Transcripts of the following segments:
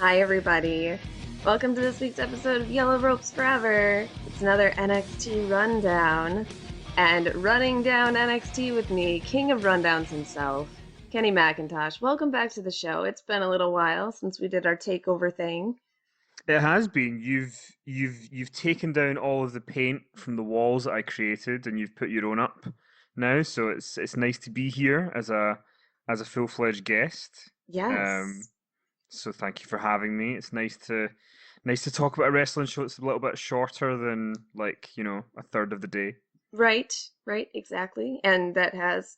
Hi, everybody. Welcome to this week's episode of Yellow Ropes Forever. It's another NXT rundown. And running down NXT with me, king of rundowns himself, Kenny McIntosh. Welcome back to the show. It's been a little while since we did our takeover thing. It has been. You've taken down all of the paint from the walls that I created, and you've put your own up now. So it's nice to be here as a full-fledged guest. Um, Yes. so thank you for having me. It's nice to talk about a wrestling show that's a little bit shorter than a third of the day. Right, exactly. And that has,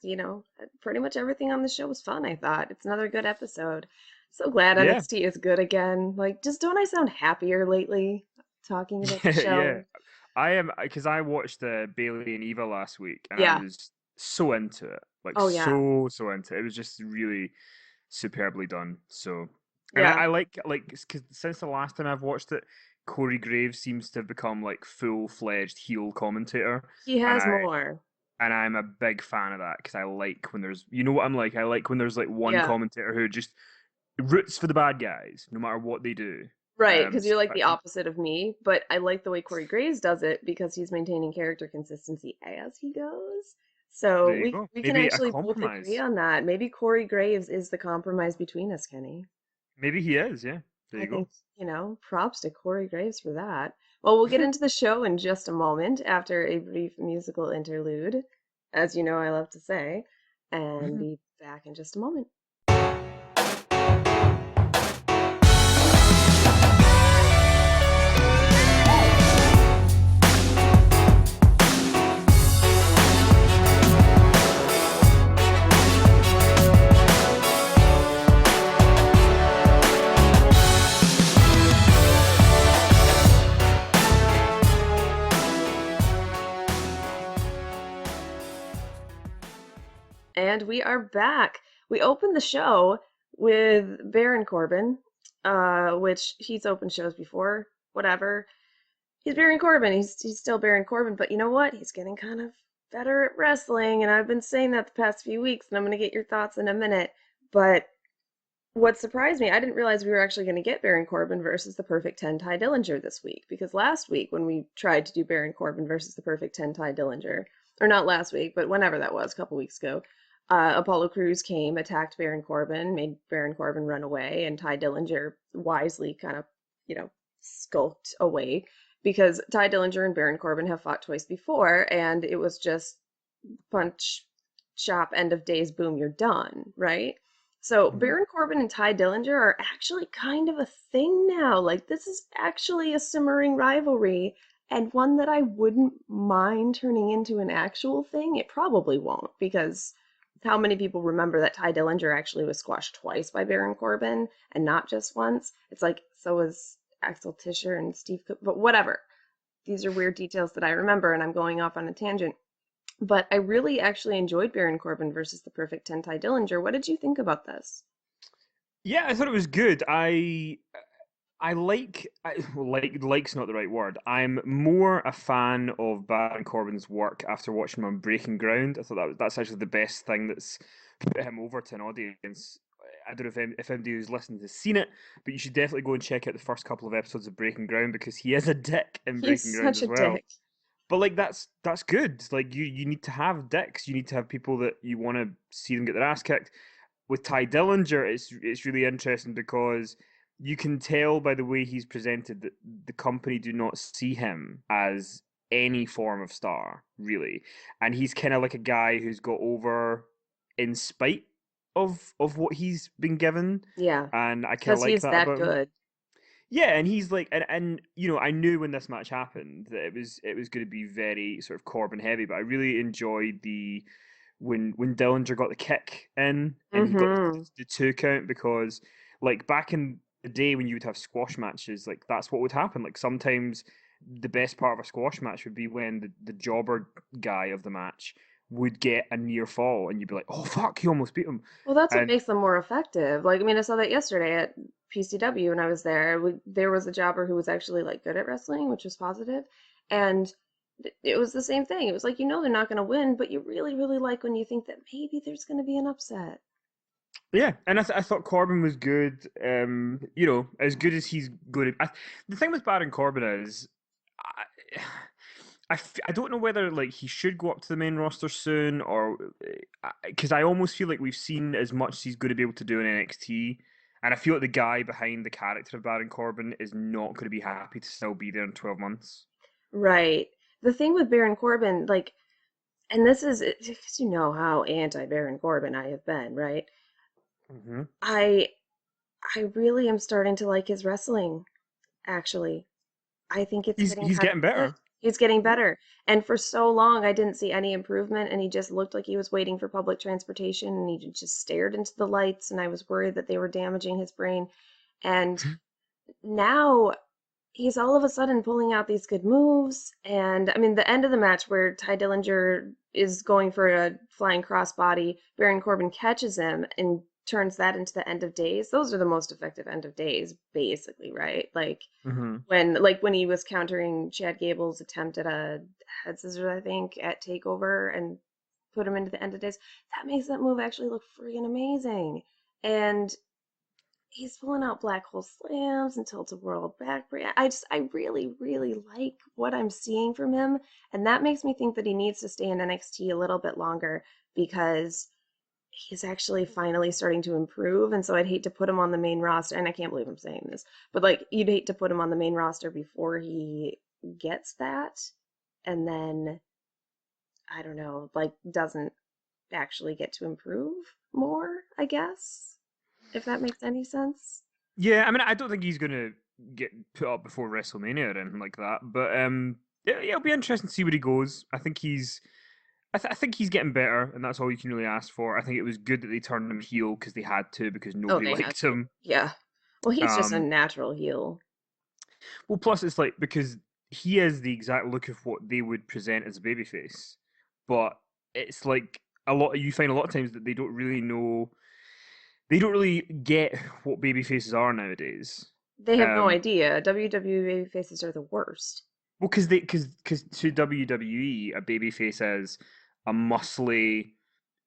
pretty much everything on the show was fun, I thought. It's another good episode. So glad Yeah, NXT is good again. Like, just don't I sound happier lately talking about the yeah, yeah. show? I am because I watched Bailey and Eva last week, and I Yeah. was so into it, like Oh, yeah. so into it. It was just really superbly done. So, and I, Yeah. I like because since the last time I've watched it, Corey Graves seems to have become like full-fledged heel commentator, He and has I more. and I'm a big fan of that because I like when there's you know what I'm like. I like when there's like one Yeah. commentator who just roots for the bad guys no matter what they do. Right, because So you're like the that's opposite of me, but I like the way Corey Graves does it because he's maintaining character consistency as he goes. So there you we go. we can Maybe a actually both agree compromise. on that. Maybe Corey Graves is the compromise between us, Kenny. Maybe he is. Yeah. There I you go. think, props to Corey Graves for that. Well, we'll get into the show in just a moment after a brief musical interlude, as you know I love to say, and be back in just a moment. And we are back. We opened the show with Baron Corbin, which he's opened shows before. Whatever. He's Baron Corbin. He's still Baron Corbin, but you know what? He's getting kind of better at wrestling, and I've been saying that the past few weeks, and I'm gonna get your thoughts in a minute. But what surprised me, I didn't realize we were actually going to get Baron Corbin versus the Perfect 10 Tye Dillinger this week. Because last week, when we tried to do Baron Corbin versus the Perfect 10 Tye Dillinger, or not last week, but whenever that was, a couple weeks ago, Apollo Crews came, attacked Baron Corbin, made Baron Corbin run away, and Tye Dillinger wisely kind of, skulked away because Tye Dillinger and Baron Corbin have fought twice before, and it was just punch, chop, end of days, boom, you're done, right? So Mhm. Baron Corbin and Tye Dillinger are actually kind of a thing now. Like this is actually a simmering rivalry and one that I wouldn't mind turning into an actual thing. It probably won't because how many people remember that Tye Dillinger actually was squashed twice by Baron Corbin and not just once? It's like so was Axel Tischer and Steve Cook, but whatever. These are weird details that I remember and I'm going off on a tangent. But I really actually enjoyed Baron Corbin versus the Perfect 10 Tye Dillinger. What did you think about this? Yeah, I thought it was good. I well, like's not the right word. I'm more a fan of Baron Corbin's work after watching him on Breaking Ground. I thought that's actually the best thing that's put him over to an audience. I don't know if anybody who's listened has seen it, but you should definitely go and check out the first couple of episodes of Breaking Ground because he is a dick in He's Breaking Ground such a as well. dick. But like that's good. Like you need to have dicks. You need to have people that you want to see them get their ass kicked. With Tye Dillinger, it's really interesting because you can tell by the way he's presented that the company do not see him as any form of star, really. And he's kind of like a guy who's got over in spite of what he's been given. Yeah, And I kind of because like he's that that about him. good. Yeah, and he's like, and I knew when this match happened that it was going to be very sort of Corbin heavy, but I really enjoyed the when Dillinger got the kick in and he got Mm-hmm. the 2 count because like back in the day when you would have squash matches, like that's what would happen. Like sometimes the best part of a squash match would be when the jobber guy of the match would get a near fall and you'd be like, oh fuck, he almost beat him. Well, that's what And makes them more effective. Like, I mean, I saw that yesterday at PCW when I was there. There was a jobber who was actually like good at wrestling, which was positive, and it was the same thing. It was like they're not going to win, but you really, really like when you think that maybe there's going to be an upset. Yeah, and I thought Corbin was good. As good as he's going to. The thing with Baron Corbin is, I, I don't know whether like he should go up to the main roster soon, or because I almost feel like we've seen as much as he's going to be able to do in NXT, and I feel like the guy behind the character of Baron Corbin is not going to be happy to still be there in 12 months. Right. The thing with Baron Corbin, like, and this is because you know how anti Baron Corbin I have been, right? Hmm. I I really am starting to like his wrestling, actually. I think it's getting He's kind getting of good. better. He's getting Yeah. better. And for so long, I didn't see any improvement, and he just looked like he was waiting for public transportation, and he just stared into the lights, and I was worried that they were damaging his brain. And now he's all of a sudden pulling out these good moves. And I mean, the end of the match where Tye Dillinger is going for a flying crossbody, Baron Corbin catches him and turns that into the end of days. Those are the most effective end of days, basically, right? Hmm. When he was countering Chad Gable's attempt at a head scissors, I think, at Takeover and put him into the end of days, that makes that move actually look freaking amazing. And he's pulling out black hole slams and tilt a world backbreak. I really, really like what I'm seeing from him, and that makes me think that he needs to stay in NXT a little bit longer because he's actually finally starting to improve. And so I'd hate to put him on the main roster, and I can't believe I'm saying this, but like you'd hate to put him on the main roster before he gets that, and then I don't know, like doesn't actually get to improve more, I guess, if that makes any sense. Yeah, I mean, I don't think he's gonna get put up before WrestleMania or anything like that. But yeah, it'll be interesting to see where he goes. I think he's getting better, and that's all you can really ask for. I think it was good that they turned him heel because they had to, because Oh, nobody they had liked to. him. Yeah. Well, he's just a Um, natural heel. well, plus it's like because he is the exact look of what they would present as a babyface, but it's like a lot. You find a lot of times that they don't really know. They don't really get what babyfaces are nowadays. They have no Um, idea. WWE baby faces are the worst. Well, because to WWE, a babyface is a muscly,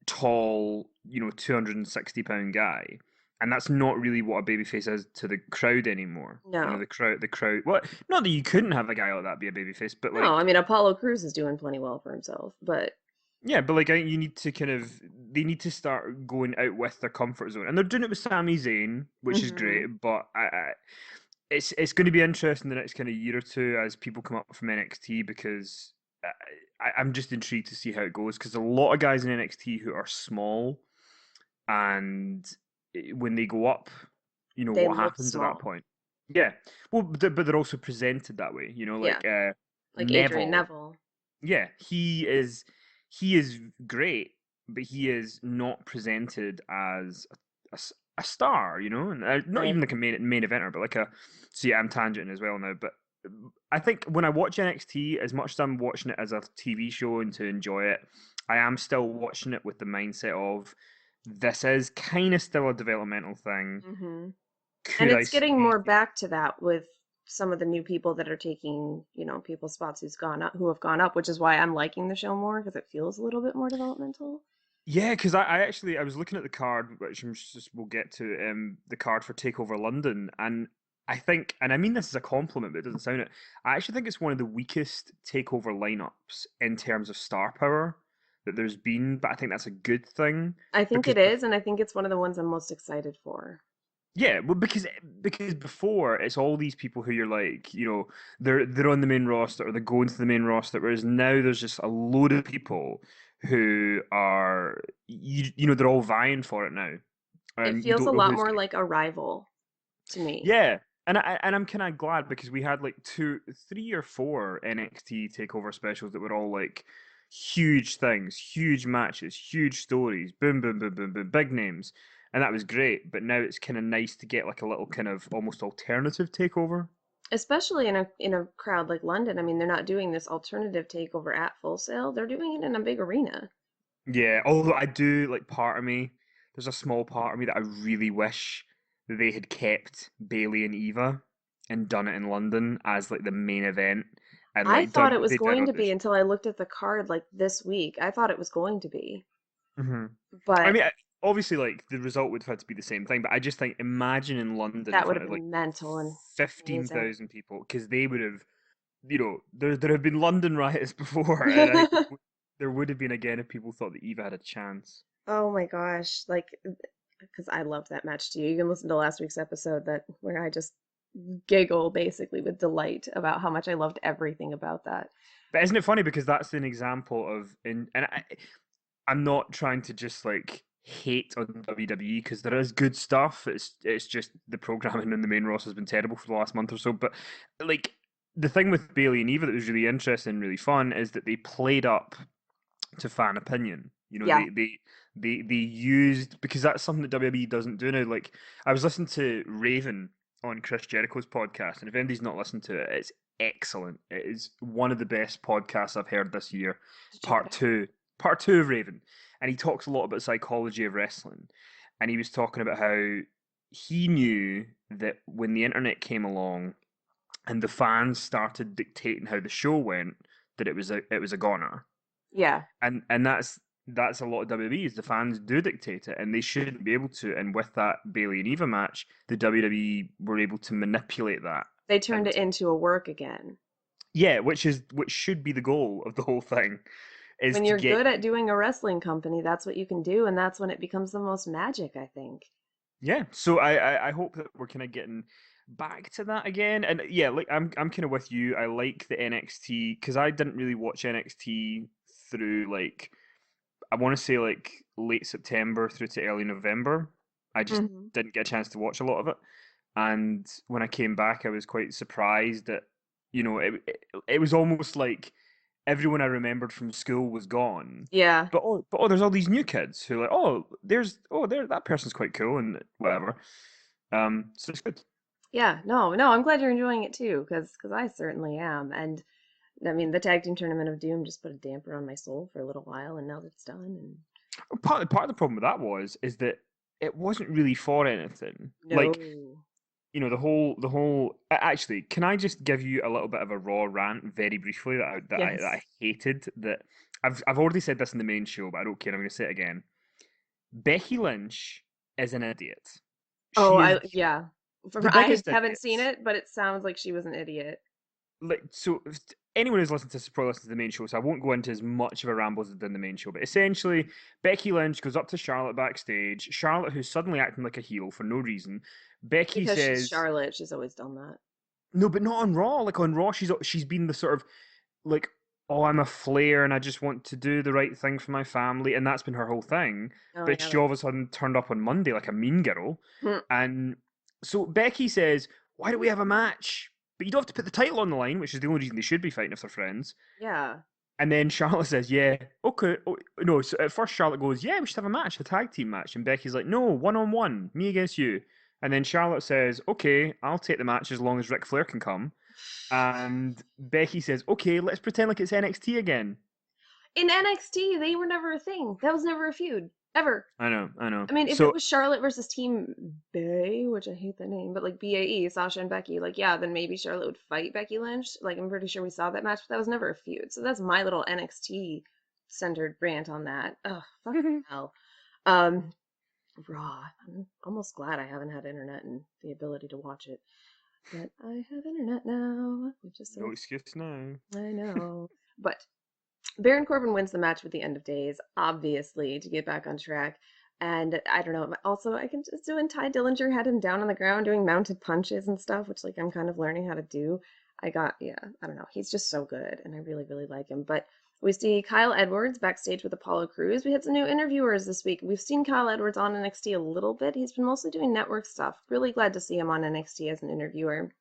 tall, 260-pound guy, and that's not really what a babyface is to the crowd anymore. No. The crowd. Well, not that you couldn't have a guy like that be a babyface, but No, I like, mean Apollo Crews is doing plenty well for himself, but yeah, but like, I think you need to they need to start going out with their comfort zone, and they're doing it with Sami Zayn, which is hmm great. But it's going to be interesting the next kind of year or two as people come up from NXT because I'm just intrigued to see how it goes because a lot of guys in NXT who are small and when they go up, they what look happens at that small. point? Yeah, well, but they're also presented that way. Yeah, Like like Adrian Neville. Neville. Yeah, he is great, but he is not presented as a star, and not even Right. like a main eventer, but like a. See, I'm tangenting as well now, but I think when I watch NXT, as much as I'm watching it as a TV show and to enjoy it, I am still watching it with the mindset of this is kind of still a developmental thing. hmm And Could I it's see getting these more back to that with some of the new people that are taking, people's spots who have gone up, which is why I'm liking the show more because it feels a little bit more developmental. Yeah, because I actually I was looking at the card, which we'll get to, the card for Takeover London, and I think, and I mean this as a compliment, but it doesn't sound it. I actually think it's one of the weakest Takeover lineups in terms of star power that there's been, but I think that's a good thing I think because it is, and I think it's one of the ones I'm most excited for. yeah, well, because before it's all these people who you're like, they're on the main roster or they're going to the main roster, whereas now there's just a load of people who are they're all vying for it now, It and you feels a don't know lot who's more going. like a rival to me. Yeah, and I'm kind of glad because we had like two, 3 or 4 NXT takeover specials that were all like huge things, huge matches, huge stories, boom, boom, boom, boom, boom, big names, and that was great. But now it's kind of nice to get like a little kind of almost alternative takeover. Especially in a crowd like London. I mean, they're not doing this alternative takeover at Full Sail. They're doing it in a big arena. Yeah, although I do like part of me, there's a small part of me that I really wish that they had kept Bailey and Eva and done it in London as like the main event and I like thought done it what was they did going on to the be until I looked at the card like this week. I thought it was going to be. hmm I But mean, obviously, like the result would have had to be the same thing, but I just think imagine in London in That would front have of like been mental and amazing. 15,000 people, because they would have, there have been London riots before, and I think there would have been again if people thought that Eva had a chance. Oh my gosh, like because I loved that match too. You can listen to last week's episode that where I just giggle basically with delight about how much I loved everything about that. But isn't it funny because that's an example of I'm not trying to just like hate on WWE because there is good stuff. It's just the programming and the main roster has been terrible for the last month or so. But like the thing with Bailey and Eva that was really interesting and really fun is that they played up to fan opinion. Yeah. They used, because that's something that WWE doesn't do now. Like I was listening to Raven on Chris Jericho's podcast, and if anybody's not listened to it, it's excellent. It is one of the best podcasts I've heard this year. To check it Part out. two, part two of Raven, and he talks a lot about psychology of wrestling, and he was talking about how he knew that when the internet came along and the fans started dictating how the show went, that it was a goner, Yeah. and that's a lot of WWE's. The fans do dictate it, and they shouldn't be able to. And with that Bailey and Eva match, the WWE were able to manipulate that. They turned And it into a work again. yeah, which should be the goal of the whole thing, is When to you're get. good at doing a wrestling company, that's what you can do, and that's when it becomes the most magic, I think. Yeah, so I hope that we're kind of getting back to that again. And yeah, like I'm kind of with you. I like the NXT because I didn't really watch NXT through like, I want to say like late September through to early November. I just Hmm. didn't get a chance to watch a lot of it. And when I came back, I was quite surprised that, it was almost like everyone I remembered from school was gone. Yeah. But there's all these new kids who are like, there, that person's quite cool and whatever. So it's good. Yeah. No, no, I'm glad you're enjoying it too, because I certainly am. And I mean, the tag team tournament of doom just put a damper on my soul for a little while, and now that it's done, and Part of the problem with that is that it wasn't really for anything. Like, no. the whole actually, can I just give you a little bit of a raw rant very briefly that I Yes. hated, that I've already said this in the main show, but I don't care, I'm going to say it again. Becky Lynch is an idiot. Oh, She is yeah. the I biggest haven't idiot. seen it, but it sounds like she was an idiot. Like, so anyone who's listened to this probably listens to the main show, so I won't go into as much of a ramble as I did in the main show. But essentially, Becky Lynch goes up to Charlotte backstage. Charlotte, who's suddenly acting like a heel for no reason. Becky Because she's says, Charlotte, she's always done that. "No, but not on Raw. Like on Raw, she's been the sort of like, oh, I'm a Flair and I just want to do the right thing for my family, and that's been her whole thing. Oh, But yeah, she all of a sudden turned up on Monday like a mean girl, and so Becky says, "Why do we have a match? But you don't have to put the title on the line, which is the only reason they should be fighting if they're friends." yeah. And then Charlotte says, "Yeah, okay." Oh, no, so at first Charlotte goes, "Yeah, we should have a match, a tag team match." And Becky's like, "No, 1-on-1, me against you." And then Charlotte says, "Okay, I'll take the match as long as Ric Flair can come." And Becky says, "Okay, let's pretend like it's NXT again." In NXT, they were never a thing. That was never a feud. Ever. I know, I know. I mean, if it So, was Charlotte versus Team Bay, which I hate the name, but like BAE, Sasha and Becky, like, yeah, then maybe Charlotte would fight Becky Lynch. Like, I'm pretty sure we saw that match, but that was never a feud. So that's my little NXT centered rant on that. Ugh, fucking hell. Um, Raw. I'm almost glad I haven't had internet and the ability to watch it. But I have internet now, which is no so excuse now. I know. But Baron Corbin wins the match with the end of days, obviously, to get back on track. And I don't know. Also, I can just do when Tye Dillinger had him down on the ground doing mounted punches and stuff, which like I'm kind of learning how to do. Yeah, I don't know. He's just so good, and I really, really like him. But we see Kyle Edwards backstage with Apollo Crews. We had some new interviewers this week. We've seen Kyle Edwards on NXT a little bit. He's been mostly doing network stuff. Really glad to see him on NXT as an interviewer.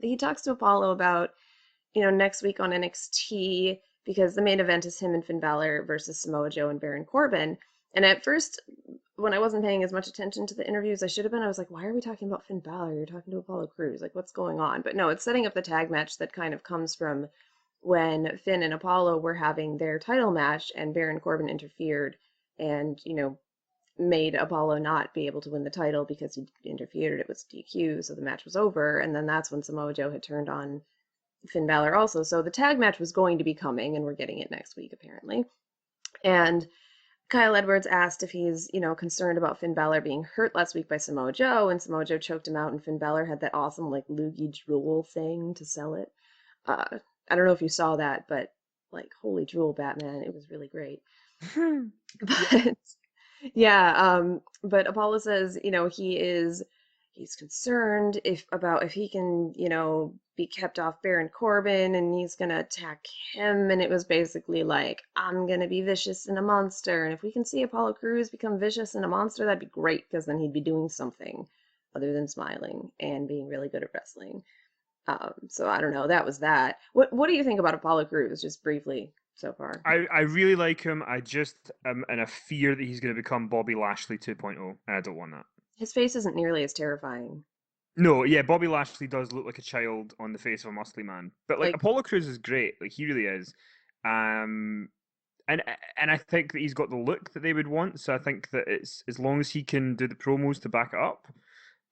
He talks to Apollo about next week on NXT because the main event is him and Finn Balor versus Samoa Joe and Baron Corbin. And at first, when I wasn't paying as much attention to the interviews I should have been, I was like, why are we talking about Finn Balor? You're talking to Apollo Crews. Like, what's going on? But no, it's setting up the tag match that kind of comes from when Finn and Apollo were having their title match and Baron Corbin interfered and, made Apollo not be able to win the title because he interfered. It was DQ, so the match was over. And then that's when Samoa Joe had turned on Finn Balor also. So the tag match was going to be coming, and we're getting it next week, apparently. And Kyle Edwards asked if he's, concerned about Finn Balor being hurt last week by Samoa Joe, and Samoa Joe choked him out, and Finn Balor had that awesome, like, loogie drool thing to sell it. I don't know if you saw that, but, like, holy drool, Batman, it was really great. Yeah. But yeah, but Apollo says, he's concerned if he can, be kept off Baron Corbin and he's gonna attack him. And it was basically like, I'm gonna be vicious and a monster. And if we can see Apollo Crews become vicious and a monster, that'd be great because then he'd be doing something other than smiling and being really good at wrestling. So I don't know. That was that. What do you think about Apollo Crews, just briefly so far? I really like him. I just am in a fear that he's going to become Bobby Lashley 2.0, and I don't want that. His face isn't nearly as terrifying. No, yeah, Bobby Lashley does look like a child on the face of a muscly man, but like Like, Apollo Crews is great. Like he really is. Um, and I think that he's got the look that they would want. So I think that it's as long as he can do the promos to back it up,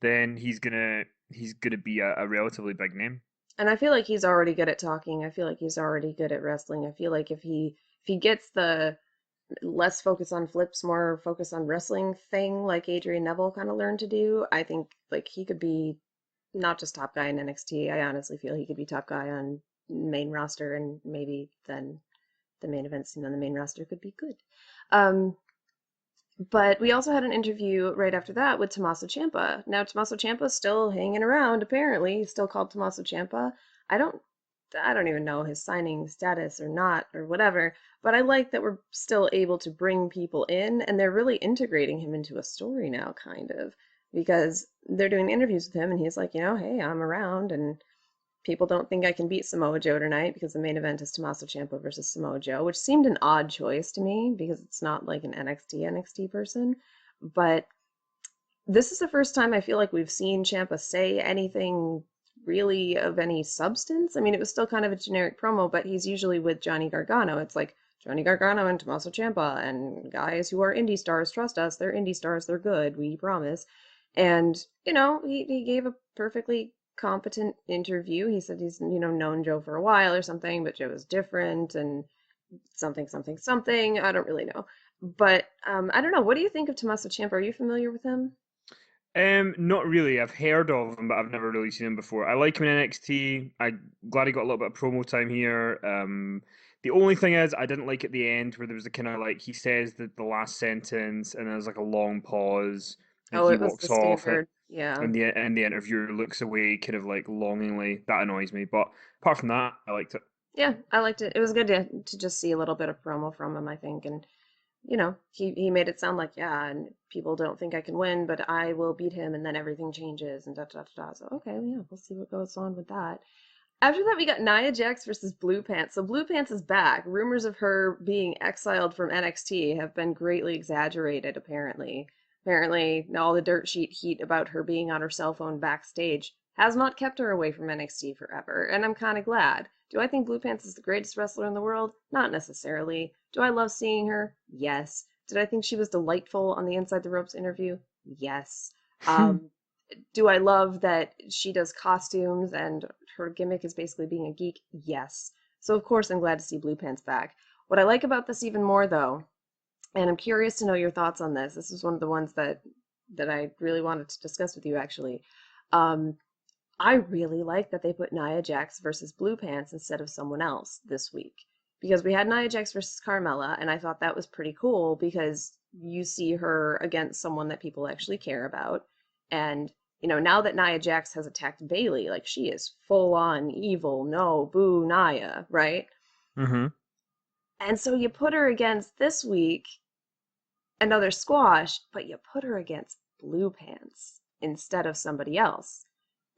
then he's gonna be a relatively big name. and I feel like he's already good at talking. I feel like he's already good at wrestling. I feel like if he gets the less focus on flips, more focus on wrestling thing like Adrian Neville kind of learned to do, I think like he could be not just top guy in NXT. I honestly feel he could be top guy on main roster, and maybe then the main event scene on the main roster could be good. Um, but we also had an interview right after that with Tommaso Ciampa. Now Tommaso Ciampa's still hanging around. Apparently, he's still called Tommaso Ciampa. I don't, I don't even know his signing status or not or whatever. But I like that we're still able to bring people in, and they're really integrating him into a story now, kind of, because they're doing interviews with him, and he's like, hey, I'm around, and people don't think I can beat Samoa Joe tonight because the main event is Tommaso Ciampa versus Samoa Joe, which seemed an odd choice to me because it's not like an NXT person. But this is the first time I feel like we've seen Ciampa say anything really of any substance. I mean, it was still kind of a generic promo, but he's usually with Johnny Gargano. It's like Johnny Gargano and Tommaso Ciampa and guys who are indie stars, trust us, they're indie stars, they're good, we promise. And, he gave a perfectly competent interview. He said he's, known Joe for a while or something, but Joe is different and something, something, something. I don't really know. But I don't know. What do you think of Tommaso Ciampa? Are you familiar with him? Not really. I've heard of him, but I've never really seen him before. I like him in NXT. I'm glad he got a little bit of promo time here. The only thing is, I didn't like at the end where there was a kind of like he says the last sentence and there's like a long pause and Oh, he it was the walks off standard. Yeah. and the interviewer looks away, kind of like longingly. That annoys me. But apart from that, I liked it. Yeah, I liked it. It was good to just see a little bit of promo from him, I think. And, he made it sound like, yeah, and people don't think I can win, but I will beat him, and then everything changes, and da da da da. So, okay, well, yeah, we'll see what goes on with that. After that, we got Nia Jax versus Blue Pants. So Blue Pants is back. Rumors of her being exiled from NXT have been greatly exaggerated, apparently. Apparently, all the dirt sheet heat about her being on her cell phone backstage has not kept her away from NXT forever, and I'm kind of glad. Do I think Blue Pants is the greatest wrestler in the world? Not necessarily. Do I love seeing her? Yes. Did I think she was delightful on the Inside the Ropes interview? Yes. Um, do I love that she does costumes and her gimmick is basically being a geek? Yes. So of course I'm glad to see Blue Pants back. What I like about this even more though, and I'm curious to know your thoughts on this. This is one of the ones that I really wanted to discuss with you actually. Um, I really like that they put Nia Jax versus Blue Pants instead of someone else this week. Because we had Nia Jax versus Carmella, and I thought that was pretty cool because you see her against someone that people actually care about. And, now that Nia Jax has attacked Bayley, like she is full on evil, no, boo, Nia, right? Mm-hmm. And so you put her against this week another squash, but you put her against Blue Pants instead of somebody else.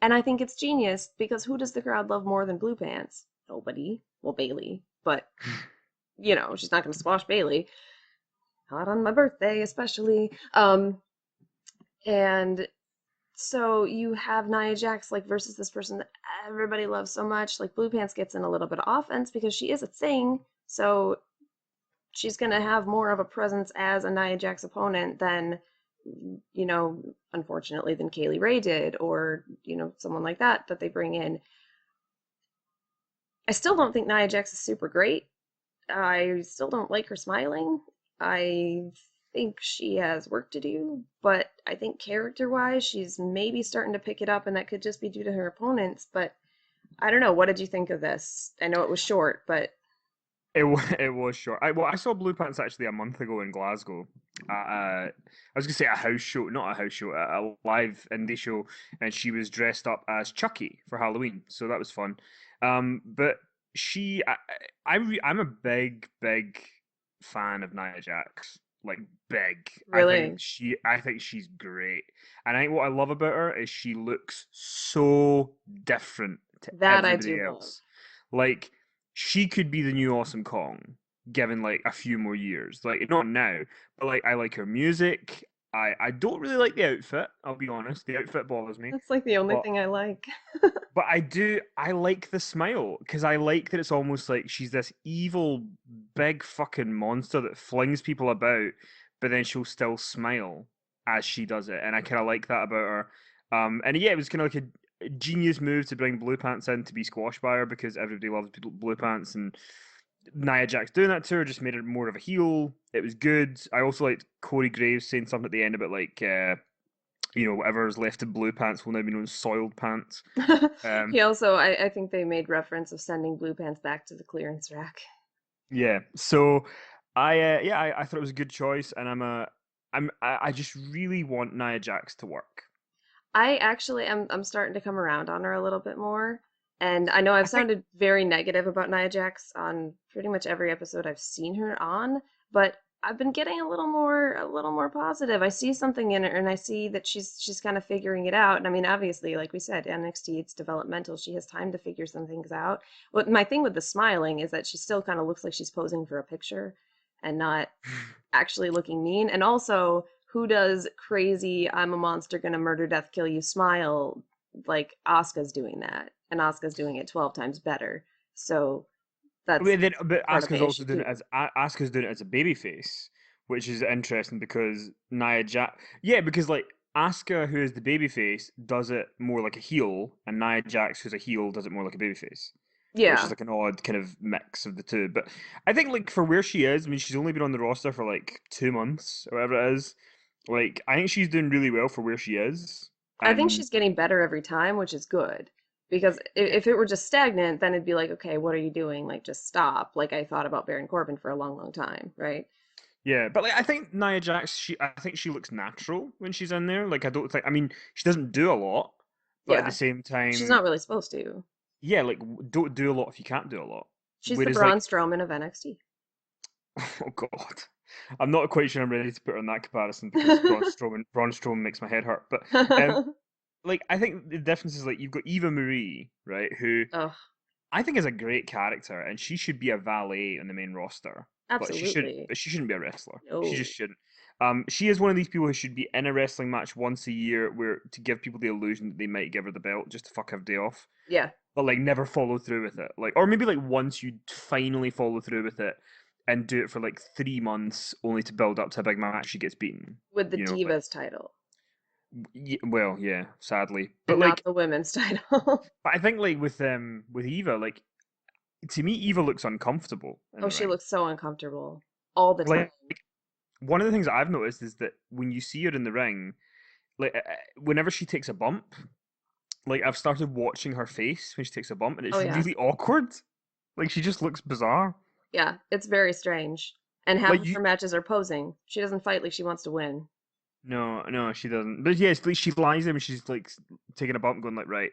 And I think it's genius because who does the crowd love more than Blue Pants? Nobody. Well, Bayley, but she's not going to squash Bayley. Not on my birthday, especially. And so you have Nia Jax like versus this person that everybody loves so much. Like Blue Pants gets in a little bit of offense because she is a thing. So she's going to have more of a presence as a Nia Jax opponent than, unfortunately, than Kaylee Ray did, or, someone like that they bring in. I still don't think Nia Jax is super great. I still don't like her smiling. I think she has work to do, but I think character-wise, she's maybe starting to pick it up, and that could just be due to her opponents. But I don't know. What did you think of this? I know it was short, but It was short. I saw Blue Pants actually a month ago in Glasgow. I was gonna say a house show, not a house show, a live indie show, and she was dressed up as Chucky for Halloween, so that was fun. But she, I'm a big fan of Nia Jax, like big. really, I think she's great, and I think what I love about her is she looks so different to that I do everybody love. else. Like she could be the new Awesome Kong, given like a few more years. Like not now, but like I like her music. I don't really like the outfit. I'll be honest. The outfit bothers me, That's like the only but thing I like. I do. I like the smile because I like that it's almost like she's this evil, big fucking monster that flings people about, but then she'll still smile as she does it, and I kind of like that about her. And yeah, it was kind of like a genius move to bring Blue Pants in to be squashed by her because everybody loves Blue Pants, and Nia Jax doing that to her just made her more of a heel. It was good. I also liked Corey Graves saying something at the end about like. Whatever's left of blue pants will now be known as soiled pants. Um, He also, I think they made reference of sending Blue Pants back to the clearance rack. Yeah. So I thought it was a good choice, and I just really want Nia Jax to work. I actually I'm starting to come around on her a little bit more. And I know I I've think sounded very negative about Nia Jax on pretty much every episode I've seen her on, but I've been getting a little more positive. I see something in her and I see that she's kind of figuring it out. And I mean, obviously, like we said, NXT, it's developmental. She has time to figure some things out. What my thing with the smiling is that she still kind of looks like she's posing for a picture and not actually looking mean. And also, who does crazy I'm a monster gonna murder death kill you smile like Asuka's doing that, and Asuka's doing it 12 times better. So that's but part of Asuka's the also issue doing it too. as Asuka's doing it as a baby face, which is interesting because Nia Jax, yeah, because like Asuka, who is the baby face, does it more like a heel, and Nia Jax, who's a heel, does it more like a baby face, which is Yeah. like an odd kind of mix of the two. But I think like for where she is, I mean, she's only been on the roster for like 2 months or whatever it is. Like I think she's doing really well for where she is, I think and she's getting better every time, which is good. Because yeah, if it were just stagnant, then it'd be like, okay, what are you doing? Like, just stop. Like I thought about Baron Corbin for a long, long time, right? yeah. But like I think Nia Jax, I think she looks natural when she's in there. Like I don't think, I mean, she doesn't do a lot, but at the Yeah. same She's time, not really supposed to. yeah, like don't do a lot if you can't do a lot. She's the Whereas Braun like, Strowman of NXT. oh god, I'm not quite sure I'm ready to put her in that comparison because Braun Strowman makes my head hurt. But like I think the difference is like you've got Eva Marie, right, who Oh, I think is a great character, and she should be a valet on the main roster. absolutely. But she shouldn't be a wrestler. She No. just shouldn't. She is one of these people who should be in a wrestling match once a year, where to give people the illusion that they might give her the belt just to fuck have a day off, Yeah. but like never follow through with it. Like, or maybe like once you finally follow through with it, and do it for like 3 months, only to build up to a big match, she gets beaten. With the Like, Divas title well, yeah, sadly, but and not like, the women's title. but I think like with Eva, like to me, Eva looks uncomfortable in Oh, the she ring. looks so uncomfortable all the time. Like one of the things that I've noticed is that when you see her in the ring, like whenever she takes a bump, like I've started watching her face when she takes a bump, and Oh it's yeah. really awkward. Like she just looks bizarre. Yeah, it's very strange. And half Like of you, her matches are posing. She doesn't fight like she wants to win. no, she doesn't. But yes, like she lies there and she's like taking a bump, going like, right,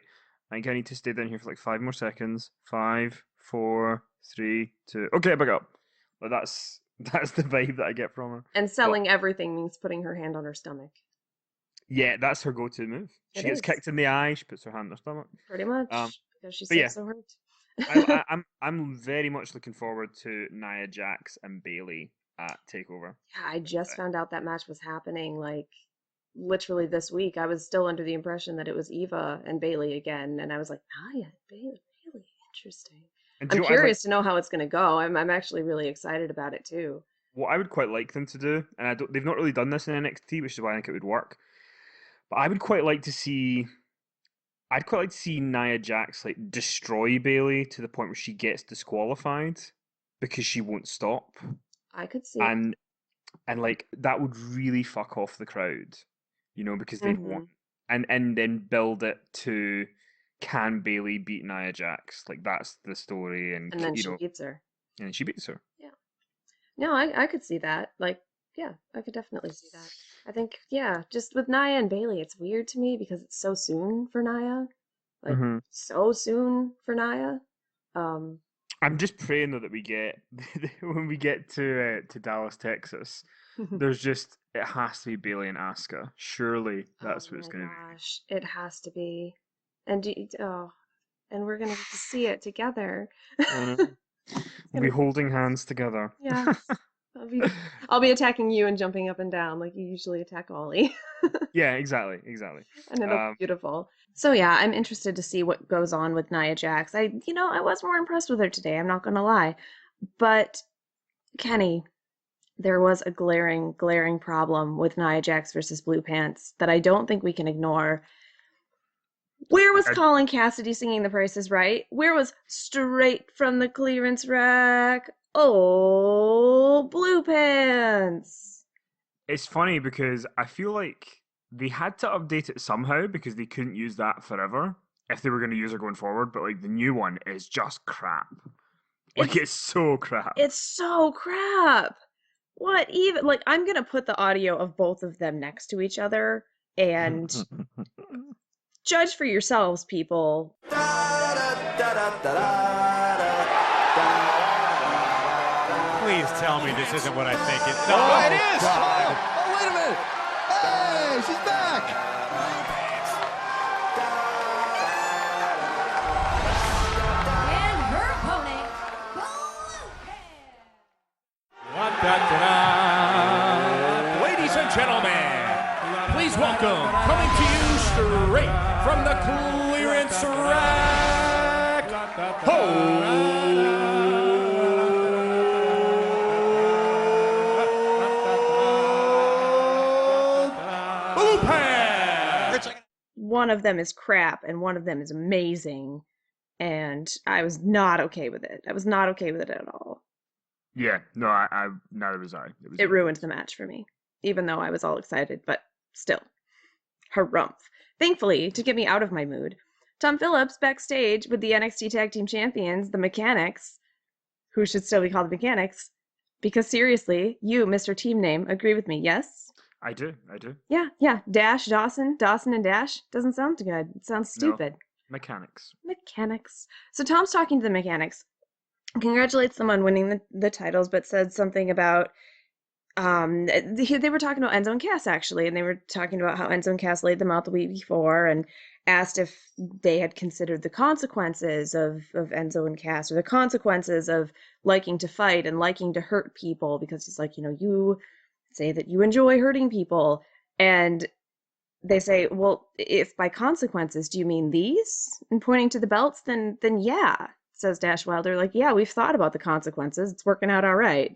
I think I need to stay down here for like 5 more seconds. Five, four, three, two. Okay, back up. But that's the vibe that I get from her. And But selling everything means putting her hand on her stomach. yeah, that's her go-to move. It She gets is, kicked in the eye, she puts her hand on her stomach. pretty Um, much, because she's but so, yeah, so I, hurt. I I'm very much looking forward to Nia Jax and Bailey at Takeover. Yeah, I just Uh, found out that match was happening like literally this week. I was still under the impression that it was Eva and Bailey again, and I was like, Nia, Bailey, really interesting. And do I'm you know what I'd like? curious to know how it's going to go. I'm actually really excited about it too. What I would quite like them to do, and I don't, they've not really done this in NXT, which is why I think it would work. But I would quite like to see, I'd quite like to see Nia Jax like destroy Bailey to the point where she gets disqualified because she won't stop. I could see And it. and like that would really fuck off the crowd, because they'd want Hmm. and then build it to, can Bailey beat Nia Jax? Like that's the story, and And then she beats her. and she beats her. Yeah. No, I could see that. Like, yeah, I could definitely see that. I think, yeah, just with Nia and Bailey, it's weird to me because it's so soon for Nia. Like, Hmm. so soon for Nia. Um, I'm just praying though that we get when we get to Dallas, Texas. There's just, it has to be Bailey and Asuka. Surely oh that's what it's my going to gosh, it has to be. And oh, and we're gonna get to see it together. be. I know. It's We'll gonna be be holding so hands together. yes. I'll be I'll be attacking you and jumping up and down like you usually attack Ollie. Yeah, exactly, exactly. And it'll be Um, beautiful. So yeah, I'm interested to see what goes on with Nia Jax. I was more impressed with her today, I'm not gonna lie. But Kenny, there was a glaring, glaring problem with Nia Jax versus Blue Pants that I don't think we can ignore. Where was I, Colin Cassidy singing The Price is Right? Where was Straight from the Clearance Rack? Oh, Blue Pants! it's funny because I feel like they had to update it somehow because they couldn't use that forever if they were going to use it going forward. But like the new one is just crap. Like It's it's so crap. it's so crap. What even? Like, I'm gonna put the audio of both of them next to each other and judge for yourselves, people. Please tell me this isn't what I think it is. No, Oh, it is! God. Oh, wait a minute! Hey, she's back! And her opponent, Da-da-da. Ladies and gentlemen, please welcome, coming to you straight from the clearance rack, Blue Pants! One of them is crap and one of them is amazing. And I was not okay with it. I was not okay with it at all. Yeah, no, I neither was I. It was It really ruined good. the match for me, even though I was all excited, but still. Harumph. Thankfully, to get me out of my mood, Tom Phillips backstage with the NXT Tag Team Champions, the Mechanics, who should still be called the Mechanics, because seriously, you, Mr. Team Name, agree with me, yes? I do, I do. Yeah. Dash, Dawson and Dash. Doesn't sound good. It sounds No, stupid. mechanics. Mechanics. So Tom's talking to the Mechanics, congratulates them on winning the titles, but said something about they were talking about Enzo and Cass actually, and they were talking about how Enzo and Cass laid them out the week before and asked if they had considered the consequences of Enzo and Cass, or the consequences of liking to fight and liking to hurt people, because he's like, you say that you enjoy hurting people, and they say, well, if by consequences do you mean these, and pointing to the belts, then yeah, says Dash Wilder, like, yeah, we've thought about the consequences, it's working out all right.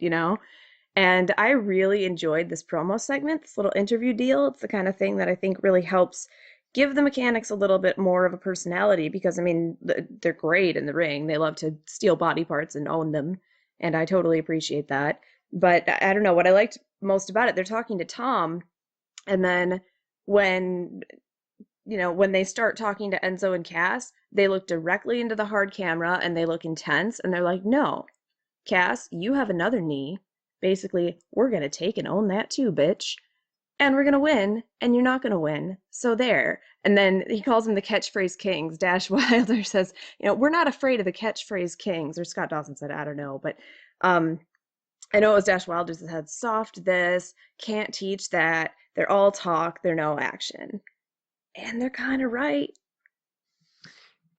And I really enjoyed this promo segment, this little interview deal. It's the kind of thing that I think really helps give the Mechanics a little bit more of a personality, because I mean, they're great in the ring, they love to steal body parts and own them, and I totally appreciate that. But I don't know what I liked most about it, they're talking to Tom, and then when when they start talking to Enzo and Cass, they look directly into the hard camera and they look intense, and they're like, no, Cass, you have another knee. Basically, we're going to take and own that too, bitch. And we're going to win, and you're not going to win. So there. And then he calls them the catchphrase kings. Dash Wilder says, we're not afraid of the catchphrase kings. Or Scott Dawson said, I don't know. But I know it was Dash Wilder that said, soft this, can't teach that. They're all talk, they're no action. And they're kind of right.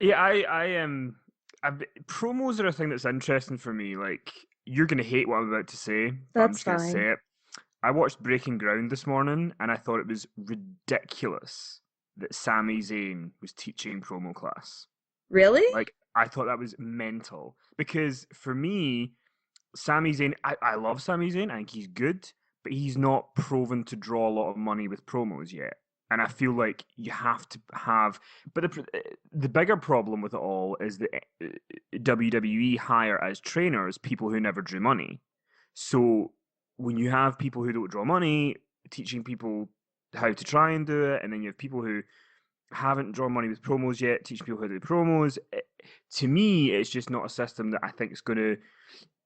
Yeah, I am. Promos are a thing that's interesting for me. Like, you're gonna hate what I'm about to say, but I'm That's just gonna fine. say it. I watched Breaking Ground this morning, and I thought it was ridiculous that Sami Zayn was teaching promo class. Really? Like, I thought that was mental because for me, Sami Zayn, I love Sami Zayn. I think he's good, but he's not proven to draw a lot of money with promos yet. And I feel like you have to have, but the bigger problem with it all is that WWE hire as trainers people who never drew money. So when you have people who don't draw money teaching people how to try and do it, and then you have people who haven't drawn money with promos yet teaching people how to do promos, to me, it's just not a system that I think is going to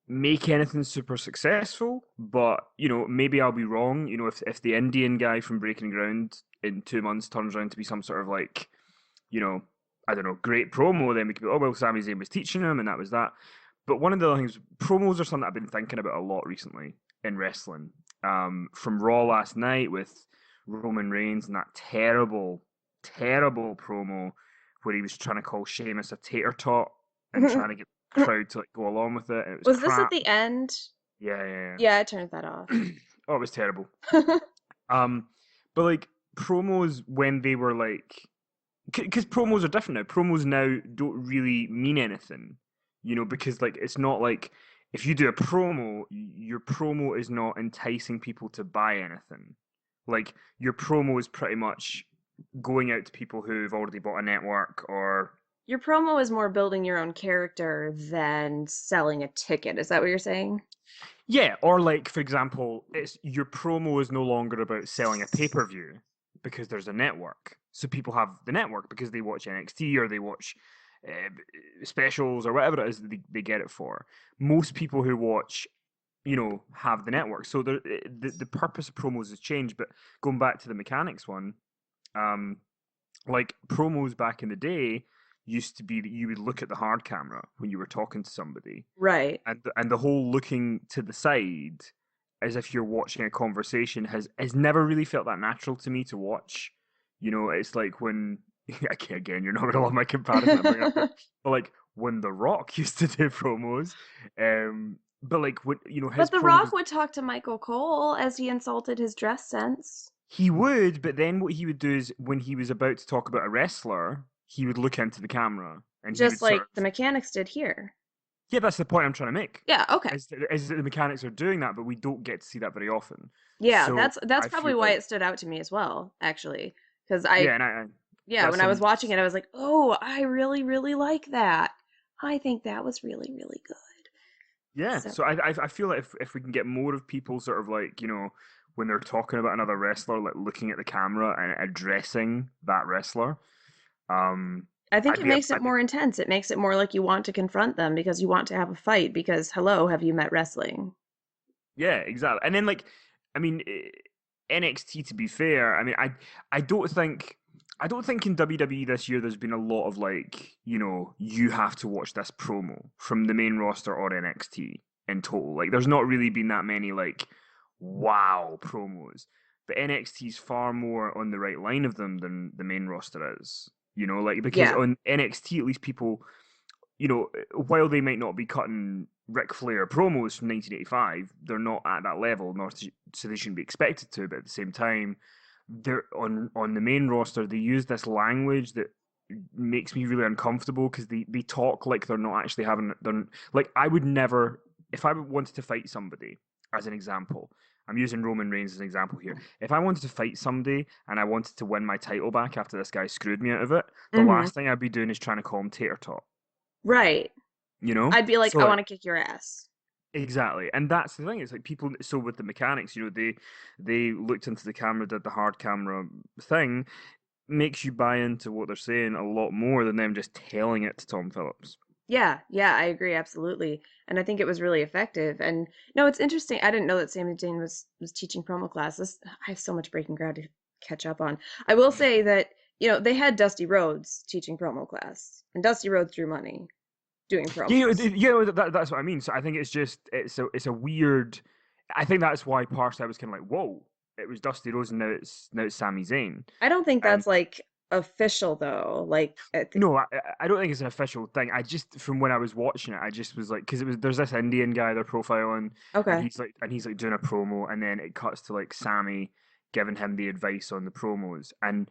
make anything super successful. But maybe I'll be wrong. If the Indian guy from Breaking Ground in 2 months turns around to be some sort of like, I don't know, great promo, then we could be, oh well, Sami Zayn was teaching him and that was that. But one of the other things, promos are something I've been thinking about a lot recently in wrestling. From Raw last night with Roman Reigns and that terrible promo where he was trying to call Sheamus a tater tot and trying to get the crowd to go along with it. And it was this crap. at the end? Yeah. Yeah, I turned that off. Oh, it was terrible. But like promos when they were like, because promos are different now. Promos now don't really mean anything, because like it's not like if you do a promo, your promo is not enticing people to buy anything. Like your promo is pretty much going out to people who've already bought a network, or your promo is more building your own character than selling a ticket. Is that what you're saying? Yeah, or like for example, it's your promo is no longer about selling a pay-per-view because there's a network. So people have the network because they watch NXT or they watch specials or whatever it is that they get it for. Most people who watch, have the network. So the purpose of promos has changed. But going back to the mechanics one, like promos back in the day used to be that you would look at the hard camera when you were talking to somebody, right? And the whole looking to the side as if you're watching a conversation has never really felt that natural to me to watch. It's like when again, you're not gonna love my comparison I bring up here, but like when The Rock used to do promos, but like when his but The promos, Rock would talk to Michael Cole as he insulted his dress sense. He would, but then what he would do is when he was about to talk about a wrestler, he would look into the camera and just like the mechanics did here. Yeah, that's the point I'm trying to make. Yeah, okay. Is that the mechanics are doing that, but we don't get to see that very often. Yeah, so that's probably why it stood out to me as well, actually, because when I was watching it, I was like, oh, I really, really like that. I think that was really, really good. Yeah, so I feel like if we can get more of people sort of like, when they're talking about another wrestler, like looking at the camera and addressing that wrestler, I think it makes it more intense. It makes it more like you want to confront them because you want to have a fight because, hello, have you met wrestling? Yeah, exactly. And then like, I mean, NXT, to be fair, I mean, I don't think in WWE this year there's been a lot of like, you have to watch this promo from the main roster or NXT in total. Like there's not really been that many like wow promos. But NXT's far more on the right line of them than the main roster is. Because on NXT at least people, while they might not be cutting Ric Flair promos from 1985, they're not at that level, so they shouldn't be expected to. But at the same time, they're on the main roster. They use this language that makes me really uncomfortable because they talk like they're not actually having. They're like I would never, if I wanted to fight somebody, as an example. I'm using Roman Reigns as an example here. If I wanted to fight somebody and I wanted to win my title back after this guy screwed me out of it, the last thing I'd be doing is trying to call him tater tot. Right. I'd be like, I want to kick your ass. Exactly. And that's the thing. It's like people, so with the mechanics, they looked into the camera, did the hard camera thing, makes you buy into what they're saying a lot more than them just telling it to Tom Phillips. Yeah, I agree, absolutely. And I think it was really effective. And no, it's interesting. I didn't know that Sami Zayn was teaching promo classes. I have so much breaking ground to catch up on. I will say that, they had Dusty Rhodes teaching promo class. And Dusty Rhodes drew money doing promos. That's what I mean. So I think it's a weird, I think that's why partially I was kind of like, whoa, it was Dusty Rhodes and now it's Sami Zayn. I don't think that's like official though, like no, I don't think it's an official thing. I just, from when I was watching it, I just was like, because there's this Indian guy they're profiling, okay, and he's like doing a promo, and then it cuts to like Sammy giving him the advice on the promos, and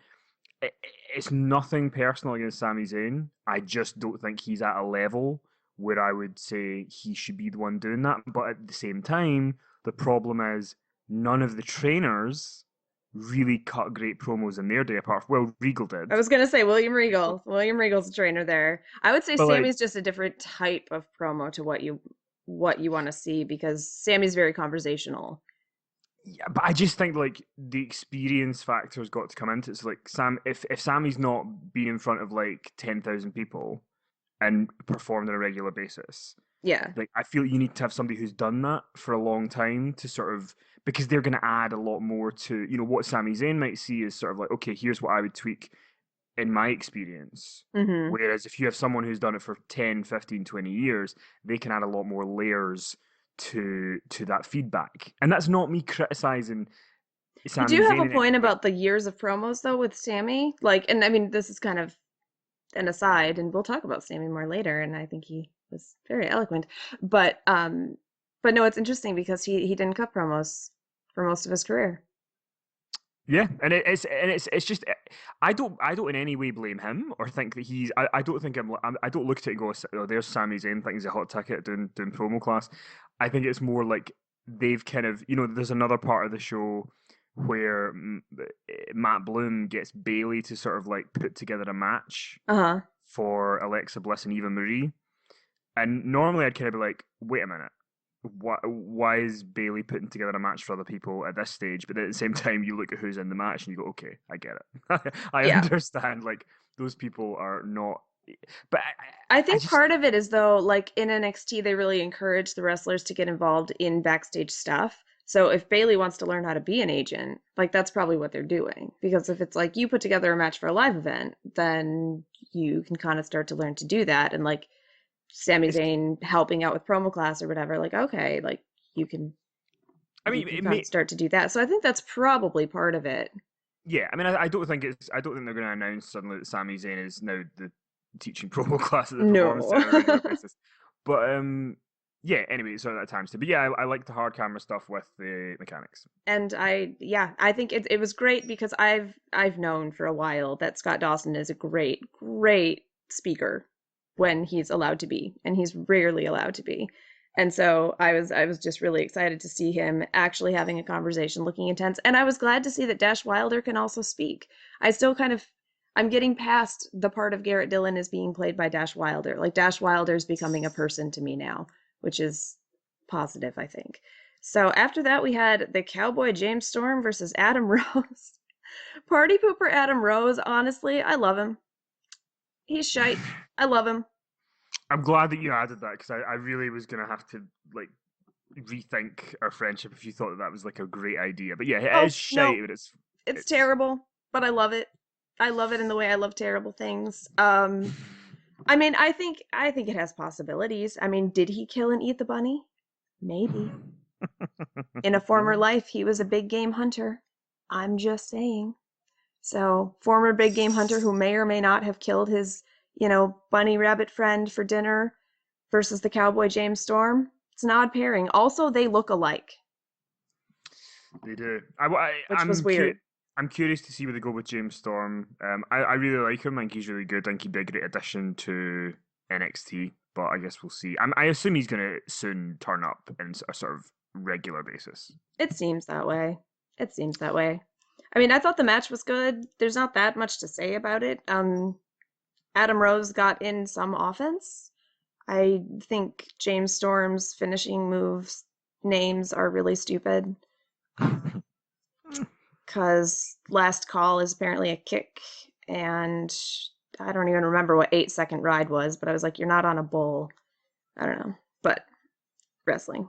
it's nothing personal against Sami Zayn. I just don't think he's at a level where I would say he should be the one doing that. But at the same time, the problem is none of the trainers really cut great promos in their day apart from, well, Regal did. I was gonna say William Regal. William Regal's a trainer there. I would say but Sammy's just a different type of promo to what you want to see, because Sammy's very conversational Yeah, but I just think like the experience factor has got to come into it. So like if Sammy's not been in front of like 10,000 people and performed on a regular basis, Yeah. like I feel you need to have somebody who's done that for a long time to sort of, because they're going to add a lot more to, what Sami Zayn might see is sort of like, okay, here's what I would tweak in my experience. Mm-hmm. Whereas if you have someone who's done it for 10, 15, 20 years, they can add a lot more layers to that feedback. And that's not me criticizing You Sami do have Zayn a in any point way. about the years of promos though with Sammy. Like, and I mean, this is kind of an aside, and we'll talk about Sammy more later. And I think he was very eloquent. But no, it's interesting because he didn't cut promos for most of his career. Yeah, and it's just I don't in any way blame him or think that I don't think I don't look at it and go, oh, there's Sami Zayn thinking he's a hot ticket doing promo class. I think it's more like they've kind of, there's another part of the show where Matt Bloom gets Bailey to sort of like put together a match Uh-huh. for Alexa Bliss and Eva Marie, and normally I'd kind of be like, wait a minute, why is Bailey putting together a match for other people at this stage? But at the same time, you look at who's in the match and you go, okay, I get it. I Yeah. understand. Like those people are not. But I I think just part of it is though, like in NXT, they really encourage the wrestlers to get involved in backstage stuff. So if Bailey wants to learn how to be an agent, like that's probably what they're doing. Because if it's like you put together a match for a live event, then you can kind of start to learn to do that. And like Sami it's. Zayn helping out with promo class or whatever, like okay, like you can I you mean, can it kind of may. start to do that. So I think that's probably part of it. Yeah, I mean, I don't think it's. I don't think they're going to announce suddenly that Sami Zayn is now the teaching promo class at the Performance No. Center on a regular basis. But yeah. Anyway, so that times two. But yeah, I like the hard camera stuff with the mechanics. And I think it was great because I've known for a while that Scott Dawson is a great speaker when he's allowed to be, and he's rarely allowed to be. And so I was just really excited to see him actually having a conversation, looking intense. And I was glad to see that Dash Wilder can also speak. I still kind of I'm getting past the part of Garrett Dillon is being played by Dash Wilder. Like Dash Wilder is becoming a person to me now, which is positive, I think. So after that, we had the Cowboy James Storm versus Adam Rose. Party pooper Adam Rose, honestly, I love him. He's shite. I love him. I'm glad that you added that because I really was gonna have to like rethink our friendship if you thought that was like a great idea. But yeah, it is Oh, no, shite, but it's it's. terrible, but I love it. I love it in the way I love terrible things. I mean, I think it has possibilities. I mean, did he kill and eat the bunny? Maybe. In a former life, he was a big game hunter. I'm just saying. So, former big game hunter who may or may not have killed his, bunny rabbit friend for dinner versus the cowboy James Storm. It's an odd pairing. Also, they look alike, They do. which was weird. I'm curious to see where they go with James Storm. I really like him. I think he's really good. I think he'd be a great addition to NXT. But I guess we'll see. I assume he's going to soon turn up in a sort of regular basis. It seems that way. It seems that way. I mean, I thought the match was good. There's not that much to say about it. Adam Rose got in some offense. I think James Storm's finishing moves names are really stupid. Because last call is apparently a kick, and I don't even remember what 8-second ride was, but I was like, you're not on a bull. I don't know. But wrestling.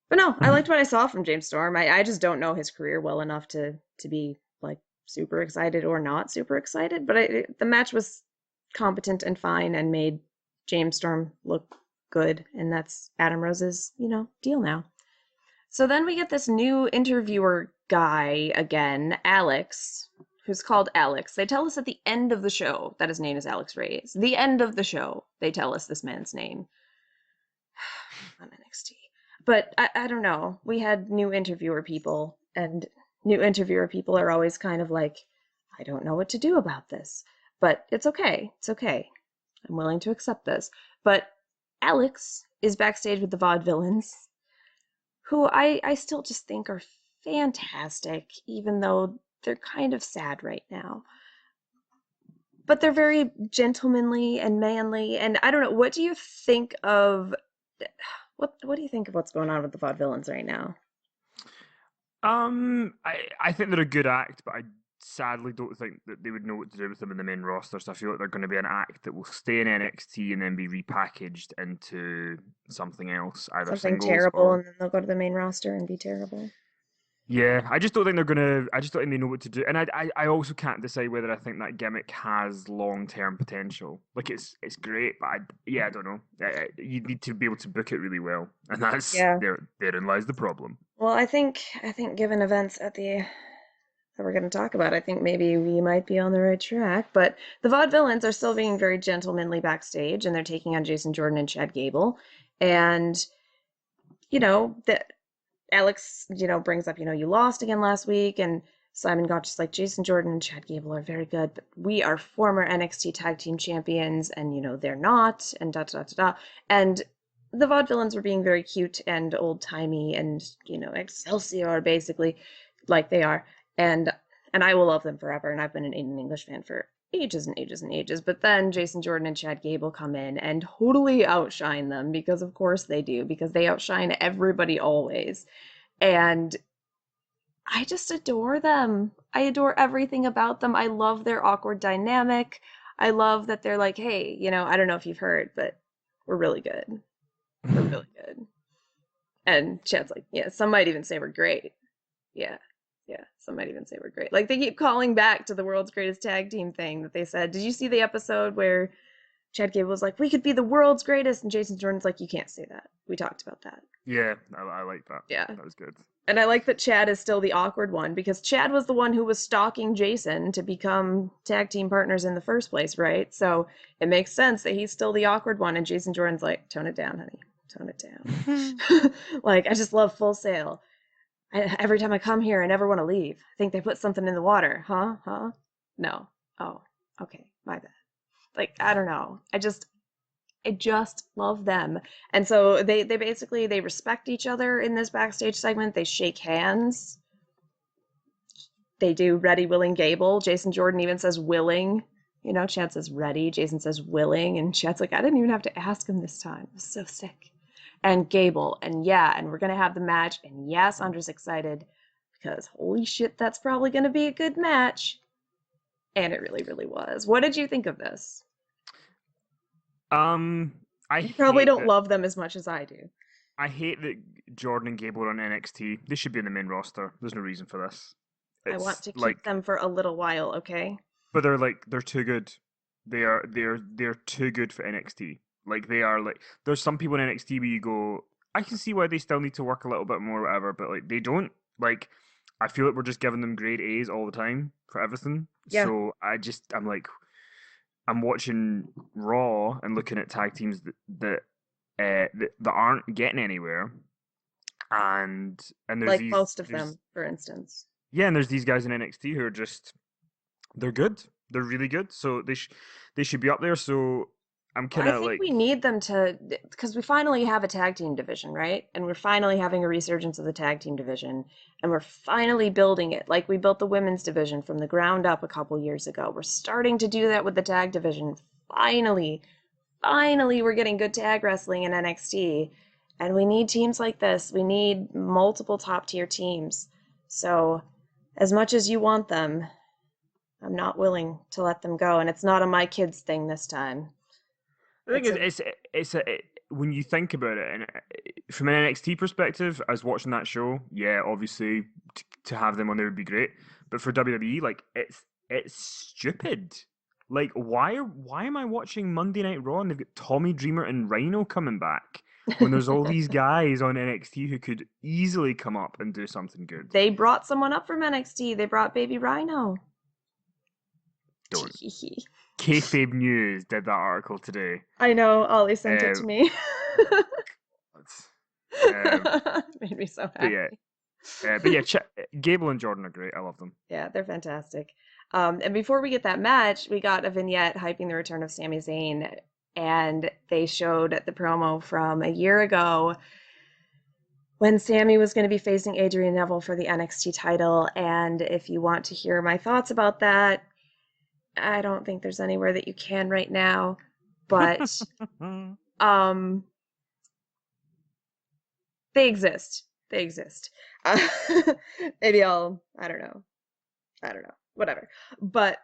But no, I liked what I saw from James Storm. I just don't know his career well enough to be like super excited or not super excited. But the match was competent and fine and made James Storm look good, and that's Adam Rose's deal now. So then we get this new interviewer guy again, Alex, who's called Alex. They tell us at the end of the show that his name is Alex Reyes. The end of the show, they tell us this man's name. On NXT. But I don't know. We had new interviewer people, and new interviewer people are always kind of like, I don't know what to do about this. But it's okay. It's okay. I'm willing to accept this. But Alex is backstage with the Vaudevillains, who I still just think are fantastic, even though they're kind of sad right now. But they're very gentlemanly and manly, and I don't know. What do you think of... What do you think of what's going on with the Vaudevillains right now? I think they're a good act, but I sadly don't think that they would know what to do with them in the main roster. So I feel like they're going to be an act that will stay in NXT and then be repackaged into something else, either Something singles terrible, or and then they'll go to the main roster and be terrible. yeah. I just don't think they're gonna. I just don't think they know what to do, and I also can't decide whether I think that gimmick has long term potential. Like it's great, but I don't know. You need to be able to book it really well, and that's Yeah. therein lies the problem. Well, I think given events at the that we're going to talk about, I think maybe we might be on the right track. But the Vaudevillains are still being very gentlemanly backstage, and they're taking on Jason Jordan and Chad Gable. And, that Alex, brings up, you lost again last week. And Simon got just like Jason Jordan and Chad Gable are very good, but we are former NXT tag team champions, and, they're not, and da da da da. And the Vaudevillains were being very cute and old timey and, Excelsior, basically, like they are. And I will love them forever. And I've been an Aiden English fan for ages and ages and ages. But then Jason Jordan and Chad Gable come in and totally outshine them, because of course they do, because they outshine everybody always. And I just adore them. I adore everything about them. I love their awkward dynamic. I love that they're like, hey, I don't know if you've heard, but we're really good. We're really good. And Chad's like, yeah, some might even say we're great. Yeah. Yeah, some might even say we're great. Like, they keep calling back to the world's greatest tag team thing that they said. Did you see the episode where Chad Gable was like, we could be the world's greatest? And Jason Jordan's like, you can't say that. We talked about that. Yeah, I like that. Yeah. That was good. And I like that Chad is still the awkward one, because Chad was the one who was stalking Jason to become tag team partners in the first place, right? So it makes sense that he's still the awkward one. And Jason Jordan's like, tone it down, honey. Tone it down. Like, I just love Full Sail. Every time I come here, I never want to leave. I think they put something in the water. Huh? No. Oh, okay. My bad. Like, I don't know. I just love them. And so they basically, they respect each other in this backstage segment. They shake hands. They do ready, willing, Gable. Jason Jordan even says willing. Chad says ready. Jason says willing. And Chad's like, I didn't even have to ask him this time. I was so sick. And Gable, and we're going to have the match, and yes, Sondra's excited, because holy shit, that's probably going to be a good match. And it really, really was. What did you think of this? You probably don't love them as much as I do. I hate that Jordan and Gable are on NXT. They should be in the main roster. There's no reason for this. I want to keep them for a little while, okay? But they're too good. They're too good for NXT. Like, they are, like, there's some people in NXT where you go, I can see why they still need to work a little bit more or whatever, but, like, they don't. Like, I feel like we're just giving them grade A's all the time for everything. Yeah. So I'm like, I'm watching Raw and looking at tag teams that aren't getting anywhere. And there's like most of them, for instance. Yeah, and there's these guys in NXT who are just, they're good. They're really good. So they should be up there. So I'm kind of like, we need them to, because we finally have a tag team division, right? And we're finally having a resurgence of the tag team division, and we're finally building it. Like, we built the women's division from the ground up a couple years ago. We're starting to do that with the tag division. Finally, we're getting good tag wrestling in NXT, and we need teams like this. We need multiple top tier teams. So, as much as you want them, I'm not willing to let them go, and it's not a my kids thing this time. I think it's when you think about it, and from an NXT perspective, I was watching that show. Yeah, obviously to have them on there would be great, but for WWE, like, it's stupid. Like, why am I watching Monday Night Raw and they've got Tommy Dreamer and Rhino coming back when there's all these guys on NXT who could easily come up and do something good? They brought someone up from NXT. They brought Baby Rhino. Don't. Kayfabe News did that article today. I know, Ollie sent it to me. Made me so happy. But yeah, Gable and Jordan are great. I love them. Yeah, they're fantastic. And before we get that match, we got a vignette hyping the return of Sami Zayn, and they showed the promo from a year ago when Sami was going to be facing Adrian Neville for the NXT title. And if you want to hear my thoughts about that, I don't think there's anywhere that you can right now, but they exist. They exist. Uh, maybe I don't know, whatever. But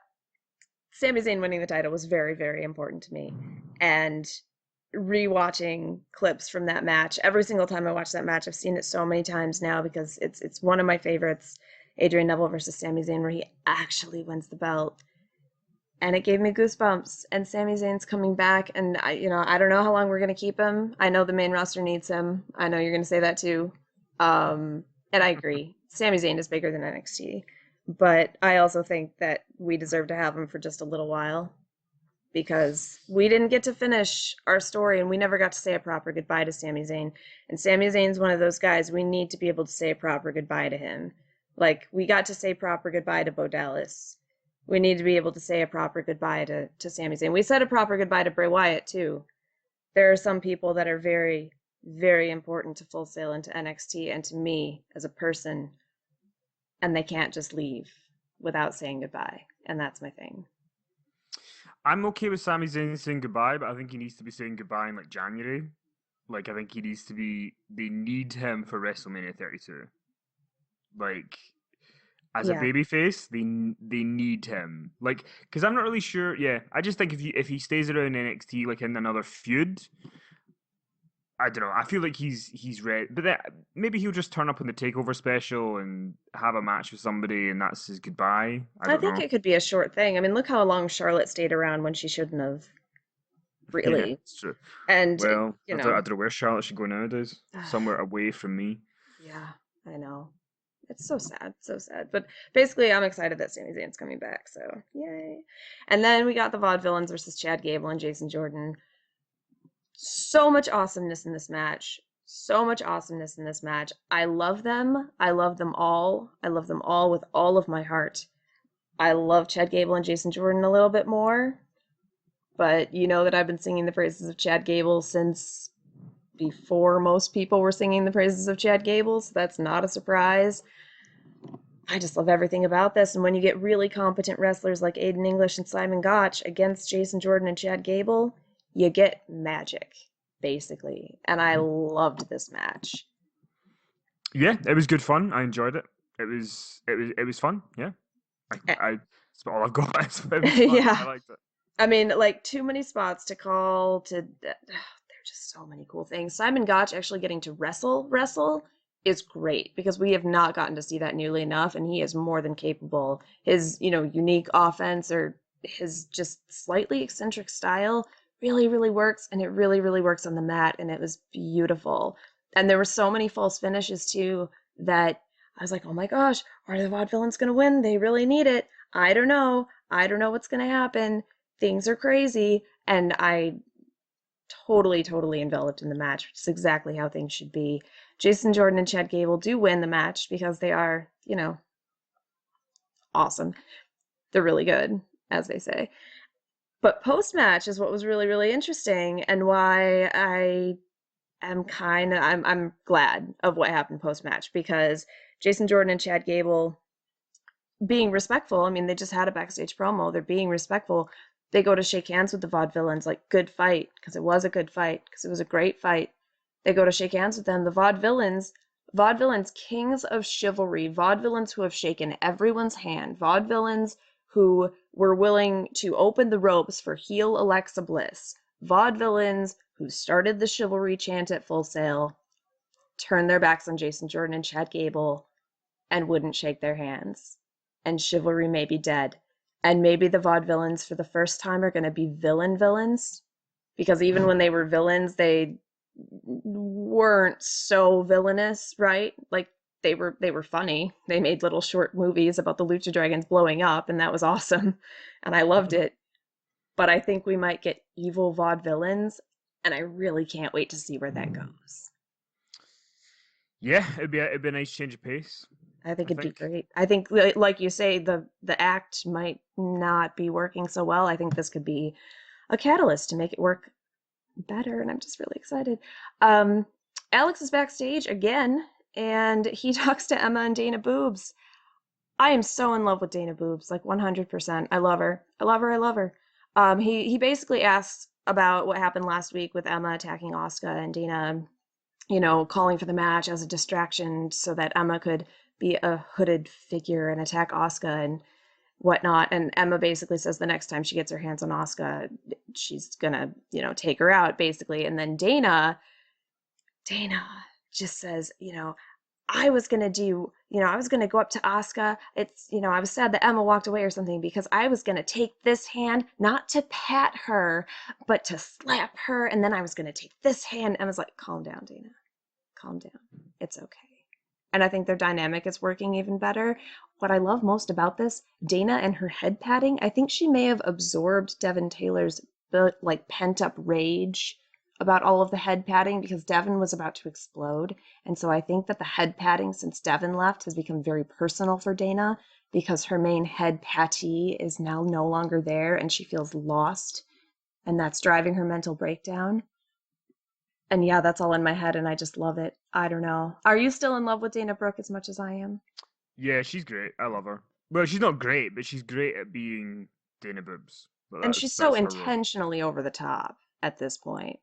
Sami Zayn winning the title was very, very important to me. And rewatching clips from that match, every single time I watch that match, I've seen it so many times now because it's one of my favorites. Adrian Neville versus Sami Zayn, where he actually wins the belt. And it gave me goosebumps. And Sami Zayn's coming back, and I don't know how long we're gonna keep him. I know the main roster needs him. I know you're gonna say that too. And I agree. Sami Zayn is bigger than NXT. But I also think that we deserve to have him for just a little while because we didn't get to finish our story and we never got to say a proper goodbye to Sami Zayn. And Sami Zayn's one of those guys, we need to be able to say a proper goodbye to him. Like, we got to say proper goodbye to Vaudevillains. We need to be able to say a proper goodbye to Sami Zayn. We said a proper goodbye to Bray Wyatt, too. There are some people that are very, very important to Full Sail and to NXT and to me as a person, and they can't just leave without saying goodbye. And that's my thing. I'm okay with Sami Zayn saying goodbye, but I think he needs to be saying goodbye in like January. Like, I think he needs to be. They need him for WrestleMania 32. Like, as a babyface, they need him. Like, because I'm not really sure. Yeah, I just think if he stays around NXT like in another feud, I don't know. I feel like he's ready, but maybe he'll just turn up in the Takeover special and have a match with somebody, and that's his goodbye. I think it could be a short thing. I mean, look how long Charlotte stayed around when she shouldn't have. Really, yeah, it's true. And well, I don't know where Charlotte should go nowadays. Somewhere away from me. Yeah, I know. It's so sad, so sad. But basically, I'm excited that Sami Zayn's coming back. So yay! And then we got the Vaudevillains versus Chad Gable and Jason Jordan. So much awesomeness in this match. So much awesomeness in this match. I love them. I love them all. I love them all with all of my heart. I love Chad Gable and Jason Jordan a little bit more. But you know that I've been singing the praises of Chad Gable since before most people were singing the praises of Chad Gable, so that's not a surprise. I just love everything about this. And when you get really competent wrestlers like Aiden English and Simon Gotch against Jason Jordan and Chad Gable, you get magic, basically. And I loved this match. Yeah, it was good fun. I enjoyed it. It was fun. Yeah, I that's all I've got. It was fun. Yeah, I liked it. I mean, like, too many spots to call to. There are just so many cool things. Simon Gotch actually getting to wrestle is great because we have not gotten to see that nearly enough, and he is more than capable. His, unique offense or his just slightly eccentric style really, really works, and it really, really works on the mat, and it was beautiful. And there were so many false finishes, too, that I was like, oh my gosh, are the Vaudevillains going to win? They really need it. I don't know. I don't know what's going to happen. Things are crazy, and I totally, totally enveloped in the match, which is exactly how things should be. Jason Jordan and Chad Gable do win the match because they are, awesome. They're really good, as they say. But post-match is what was really, really interesting and why I'm glad of what happened post-match because Jason Jordan and Chad Gable being respectful, I mean, they just had a backstage promo. They're being respectful. They go to shake hands with the Vaudevillains, like, good fight, because it was a good fight, because it was a great fight. They go to shake hands with them. The Vaudevillains, kings of chivalry, Vaudevillains who have shaken everyone's hand, Vaudevillains who were willing to open the ropes for heel Alexa Bliss, Vaudevillains who started the chivalry chant at Full Sail, turned their backs on Jason Jordan and Chad Gable, and wouldn't shake their hands. And chivalry may be dead. And maybe the Vaudevillains for the first time are going to be villains, because even when they were villains, they weren't so villainous, right? Like, they were funny. They made little short movies about the Lucha Dragons blowing up, and that was awesome, and I loved it. But I think we might get evil Vaudevillains, and I really can't wait to see where that goes. Yeah, it'd be a nice change of pace. I think it'd be great. I think, like you say, the act might not be working so well. I think this could be a catalyst to make it work better, and I'm just really excited. Alex is backstage again, and he talks to Emma and Dana Boobs. I am so in love with Dana Boobs, like 100%. I love her. I love her. I love her. He basically asks about what happened last week with Emma attacking Asuka and Dana calling for the match as a distraction so that Emma could be a hooded figure and attack Asuka and whatnot. And Emma basically says the next time she gets her hands on Asuka, she's gonna, take her out, basically. And then Dana just says, I was gonna go up to Asuka. I was sad that Emma walked away or something because I was gonna take this hand, not to pat her, but to slap her. And then I was gonna take this hand. Emma's like, calm down, Dana. Calm down. It's okay. And I think their dynamic is working even better. What I love most about this, Dana and her head patting, I think she may have absorbed Devin Taylor's pent up rage about all of the head patting because Devin was about to explode. And so I think that the head patting since Devin left has become very personal for Dana because her main head pattee is now no longer there and she feels lost. And that's driving her mental breakdown. And yeah, that's all in my head and I just love it. I don't know. Are you still in love with Dana Brooke as much as I am? Yeah, she's great. I love her. Well, she's not great, but she's great at being Dana Boobs. And she's so intentionally over the top at this point.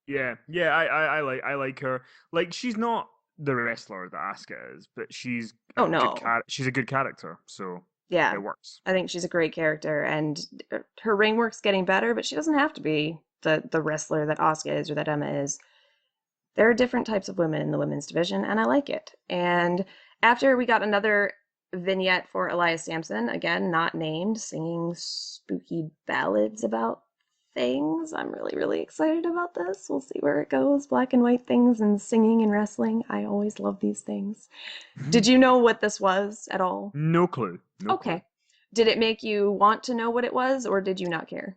Yeah, I like her. Like, she's not the wrestler that Asuka is, but she's she's a good character, so yeah, it works. I think she's a great character, and her ring work's getting better, but she doesn't have to be the wrestler that Asuka is or that Emma is. There are different types of women in the women's division, and I like it. And after we got another vignette for Elias Sampson, again, not named, singing spooky ballads about things. I'm really, really excited about this. We'll see where it goes. Black and white things and singing and wrestling. I always love these things. Did you know what this was at all? No clue. Okay. Did it make you want to know what it was, or did you not care?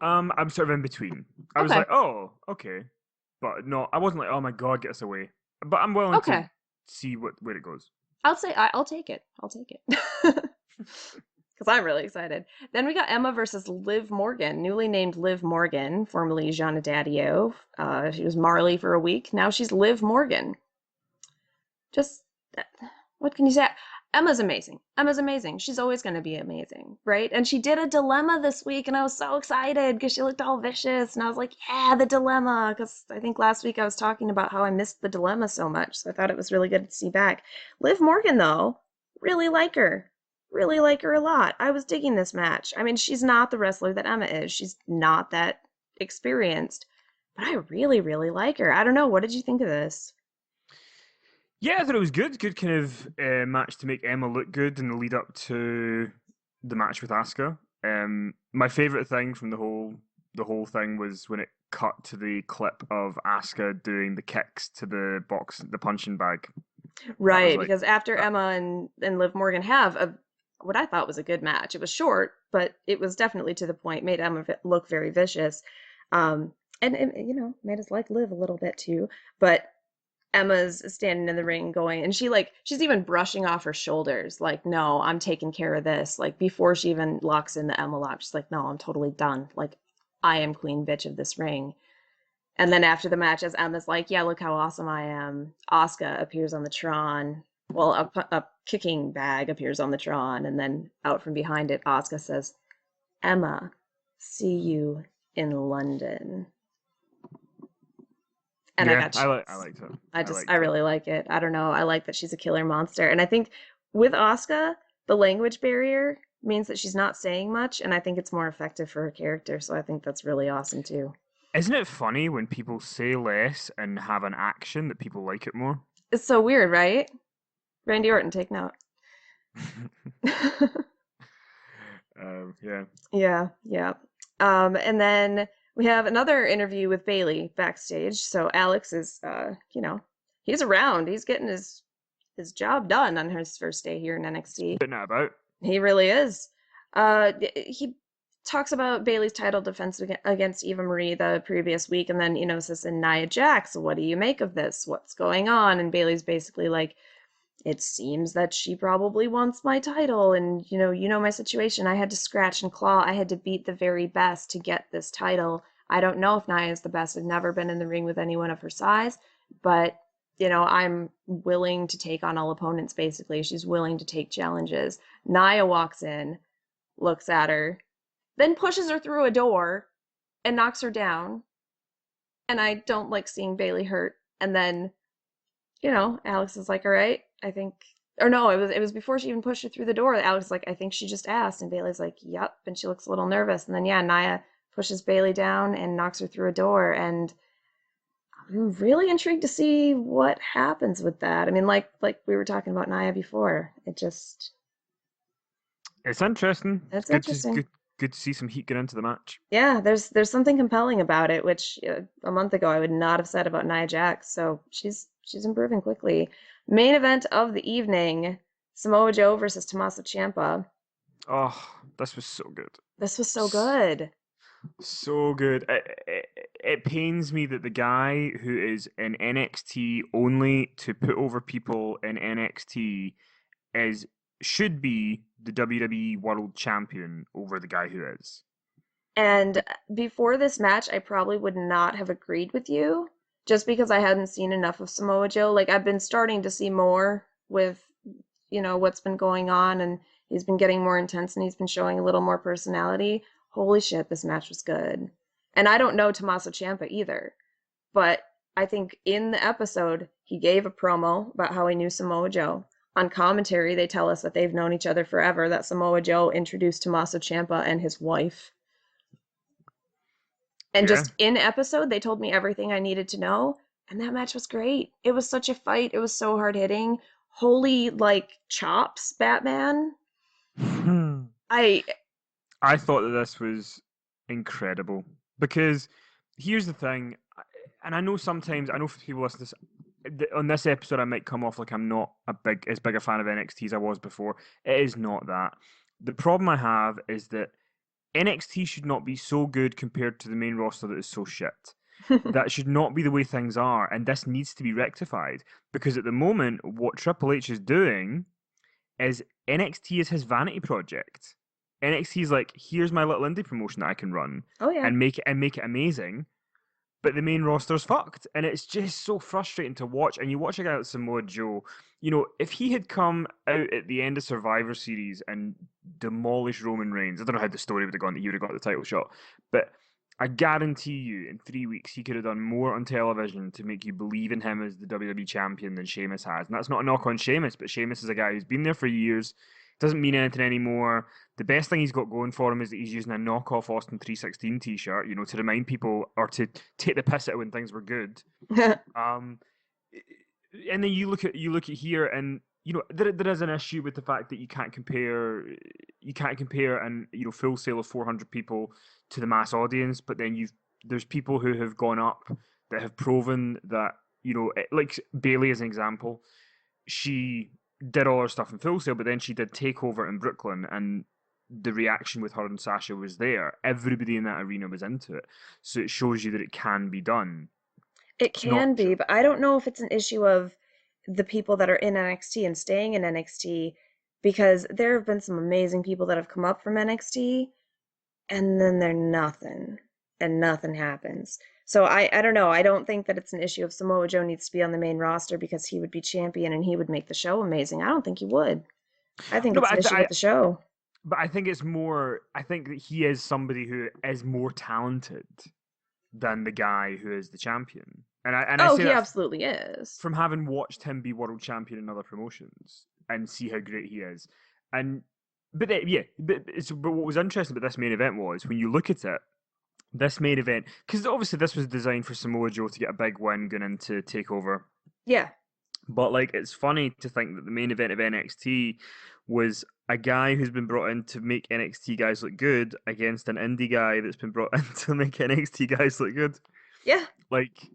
I'm sort of in between. I was like, oh, okay. But no, I wasn't like, oh my god, get us away. But I'm willing to see where it goes. I'll take it. I'll take it. Because I'm really excited. Then we got Emma versus Liv Morgan, newly named Liv Morgan, formerly Jeanna Daddio. She was Marley for a week. Now she's Liv Morgan. Just, what can you say? Emma's amazing. Emma's amazing. She's always going to be amazing, right? And she did a dilemma this week, and I was so excited because she looked all vicious. And I was like, yeah, the dilemma. Because I think last week I was talking about how I missed the dilemma so much. So I thought it was really good to see back. Liv Morgan, though, really like her. Really like her a lot. I was digging this match. I mean, she's not the wrestler that Emma is. She's not that experienced. But I really, really like her. I don't know. What did you think of this? Yeah, I thought it was good. Good kind of match to make Emma look good in the lead up to the match with Asuka. My favorite thing from the whole thing was when it cut to the clip of Asuka doing the kicks to the punching bag. Right, because after Emma and Liv Morgan have what I thought was a good match. It was short, but it was definitely to the point. Made Emma look very vicious, and made us like Liv a little bit too. But Emma's standing in the ring going, and she's even brushing off her shoulders, like, no, I'm taking care of this. Like, before she even locks in the Emma lock, she's like, no, I'm totally done. Like, I am queen bitch of this ring. And then after the match, as Emma's like, yeah, look how awesome I am, Asuka appears on the Tron. Well, a kicking bag appears on the Tron, and then out from behind it, Asuka says, Emma, see you in London. And yeah, I liked it. I really like it. I don't know. I like that she's a killer monster. And I think with Asuka, the language barrier means that she's not saying much, and I think it's more effective for her character. So I think that's really awesome too. Isn't it funny when people say less and have an action that people like it more? It's so weird, right? Randy Orton, take note. Yeah. Yeah. And then we have another interview with Bayley backstage. So Alex is, he's around. He's getting his job done on his first day here in NXT. Putting it about. He really is. He talks about Bayley's title defense against Eva Marie the previous week, and then, says, and Nia Jax, what do you make of this? What's going on? And Bayley's basically like, it seems that she probably wants my title, and my situation. I had to scratch and claw. I had to beat the very best to get this title. I don't know if Nia is the best. I've never been in the ring with anyone of her size, but I'm willing to take on all opponents, basically. She's willing to take challenges. Nia walks in, looks at her, then pushes her through a door and knocks her down. And I don't like seeing Bayley hurt. And then Alex is like, all right, I think, or no, it was before she even pushed her through the door. Alex is like, I think she just asked, and Bailey's like, yep, and she looks a little nervous, and then yeah, Nia pushes Bailey down and knocks her through a door, and I'm really intrigued to see what happens with that. I mean, like we were talking about Nia before, It's interesting. it's It's interesting. good to see some heat get into the match. Yeah, there's something compelling about it, which a month ago I would not have said about Nia Jax. So she's improving quickly. Main event of the evening: Samoa Joe versus Tommaso Ciampa. Oh, this was so good. This was so S- good. So good. It pains me that the guy who is in NXT only to put over people in NXT is should be the WWE World Champion over the guy who is. And before this match, I probably would not have agreed with you, just because I hadn't seen enough of Samoa Joe. Like I've been starting to see more with, what's been going on, and he's been getting more intense, and he's been showing a little more personality. Holy shit, this match was good. And I don't know Tommaso Ciampa either, but I think in the episode he gave a promo about how he knew Samoa Joe. On commentary, they tell us that they've known each other forever, that Samoa Joe introduced Tommaso Ciampa and his wife. And Yeah. just in episode, they told me everything I needed to know. And that match was great. It was such a fight. It was so hard hitting. Holy, chops, Batman. I, I thought that this was incredible because here's the thing, and I know sometimes I know for people listening to this, on this episode I might come off like I'm not as big a fan of NXT as I was before. It is not that. The problem I have is that NXT should not be so good compared to the main roster that is so shit. That should not be the way things are, and this needs to be rectified because at the moment, what Triple H is doing is NXT is his vanity project. NXT is like, here's my little indie promotion that I can run oh yeah. and make it amazing. But the main roster's fucked, and it's just so frustrating to watch. And you watch a guy like Samoa Joe, if he had come out at the end of Survivor Series and demolished Roman Reigns, I don't know how the story would have gone that he would have got the title shot, but I guarantee you, in 3 weeks, he could have done more on television to make you believe in him as the WWE champion than Sheamus has. And that's not a knock on Sheamus, but Sheamus is a guy who's been there for years, doesn't mean anything anymore. The best thing he's got going for him is that he's using a knockoff Austin 316 t-shirt, to remind people or to take the piss out when things were good. And then you look at here, and there is an issue with the fact that you can't compare and Full Sail of 400 people to the mass audience, but then there's people who have gone up that have proven that like Bailey as an example, she did all her stuff in Full Sail, but then she did Takeover in Brooklyn, and the reaction with her and Sasha was there. Everybody in that arena was into it, so it shows you that it can be done. It can be, but I don't know if it's an issue of the people that are in NXT and staying in NXT, because there have been some amazing people that have come up from NXT and then they're nothing and nothing happens. So I don't know. I don't think that it's an issue of Samoa Joe needs to be on the main roster because he would be champion and he would make the show amazing. I don't think he would. I think it's an issue with the show. But I think it's more. I think that he is somebody who is more talented than the guy who is the champion. And I say he that absolutely is. from having watched him be world champion in other promotions and see how great he is. But what was interesting about this main event was when you look at it, this main event, because obviously this was designed for Samoa Joe to get a big win going into TakeOver. Yeah. But it's funny to think that the main event of NXT was a guy who's been brought in to make NXT guys look good against an indie guy that's been brought in to make NXT guys look good. Yeah.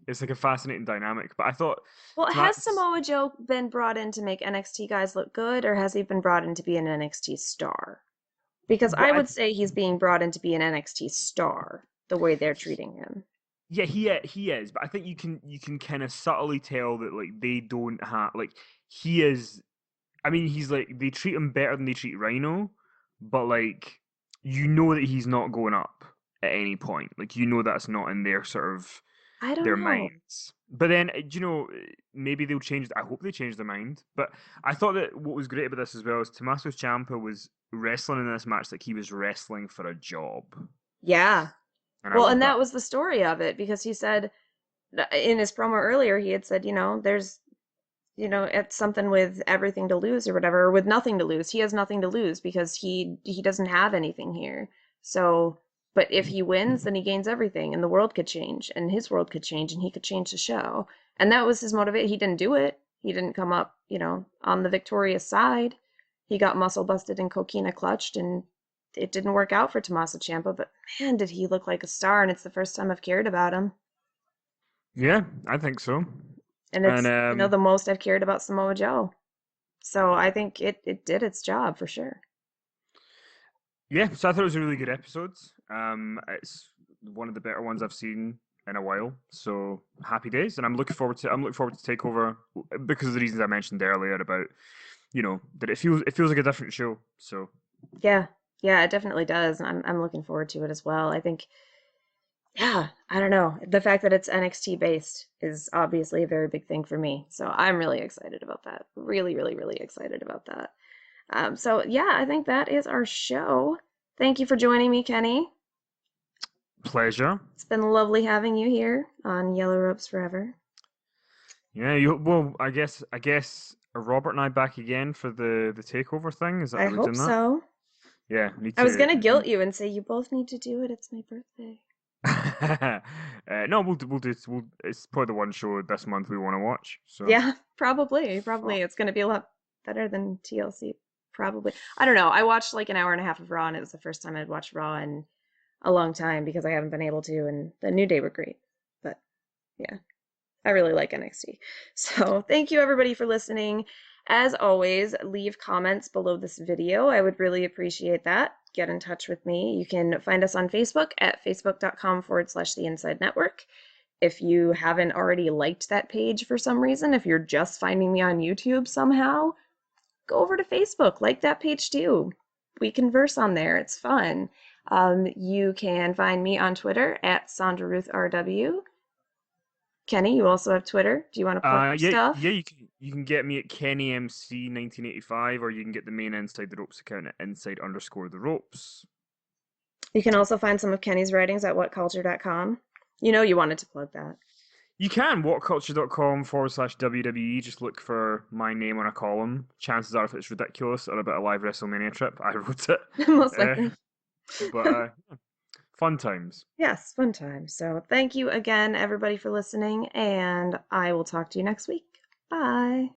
It's like a fascinating dynamic. But I thought... Well, has Samoa Joe been brought in to make NXT guys look good, or has he been brought in to be an NXT star? Because I would say he's being brought in to be an NXT star, the way they're treating him. Yeah, he is, but I think you can kind of subtly tell that they don't have he is. I mean, he's they treat him better than they treat Rhino, but that he's not going up at any point. That's not in their sort of their minds. But then maybe they'll change. I hope they change their mind. But I thought that what was great about this as well is Tomasso Ciampa was wrestling in this match like he was wrestling for a job. Yeah. And that was the story of it, because he said in his promo earlier, he had said, it's something with everything to lose or whatever, or with nothing to lose. He has nothing to lose because he doesn't have anything here. So, but if he wins, then he gains everything, and the world could change, and his world could change, and he could change the show. And that was his motivation. He didn't do it. He didn't come up, on the victorious side. He got muscle busted and coquina clutched, and it didn't work out for Tommaso Ciampa. But man, did he look like a star! And it's the first time I've cared about him. Yeah, I think so. And it's, And the most I've cared about Samoa Joe. So I think it did its job for sure. yeah, so I thought it was a really good episode. It's one of the better ones I've seen in a while. So happy days, and I'm looking forward to Takeover because of the reasons I mentioned earlier about that it feels like a different show. So Yeah, yeah, it definitely does. And I'm looking forward to it as well. I think, yeah, I don't know. The fact that it's NXT based is obviously a very big thing for me. So I'm really excited about that. Really, really, really excited about that. So yeah, I think that is our show. Thank you for joining me, Kenny. pleasure. It's been lovely having you here on Yellow Ropes Forever. Yeah, I guess are Robert and I back again for the takeover thing? Is that I are we hope doing that? so. Yeah, we need I was to. gonna guilt you and say you both need to do it. It's my birthday. No, it's probably the one show this month we want to watch. So Yeah, probably. It's gonna be a lot better than TLC. Probably. I don't know. I watched like an hour and a half of Raw, and it was the first time I'd watched Raw in a long time because I haven't been able to, and the New Day were great. But yeah, I really like NXT. So thank you everybody for listening. As always, leave comments below this video. I would really appreciate that. Get in touch with me. You can find us on Facebook at facebook.com/The Inside Network. If you haven't already liked that page for some reason, if you're just finding me on YouTube somehow, go over to Facebook, like that page too. We converse on there. It's fun. You can find me on Twitter at SondraRuthRW. Kenny, you also have Twitter. Do you want to plug your stuff? yeah, you can get me at KennyMC1985, or you can get the main Inside the Ropes account at inside_the ropes. You can also find some of Kenny's writings at whatculture.com. You wanted to plug that. You can whatculture.com/WWE. Just look for my name on a column. Chances are, if it's ridiculous or about a live WrestleMania trip, I wrote it. Most likely. But fun times. Yes, fun time. So thank you again, everybody, for listening, and I will talk to you next week. Bye.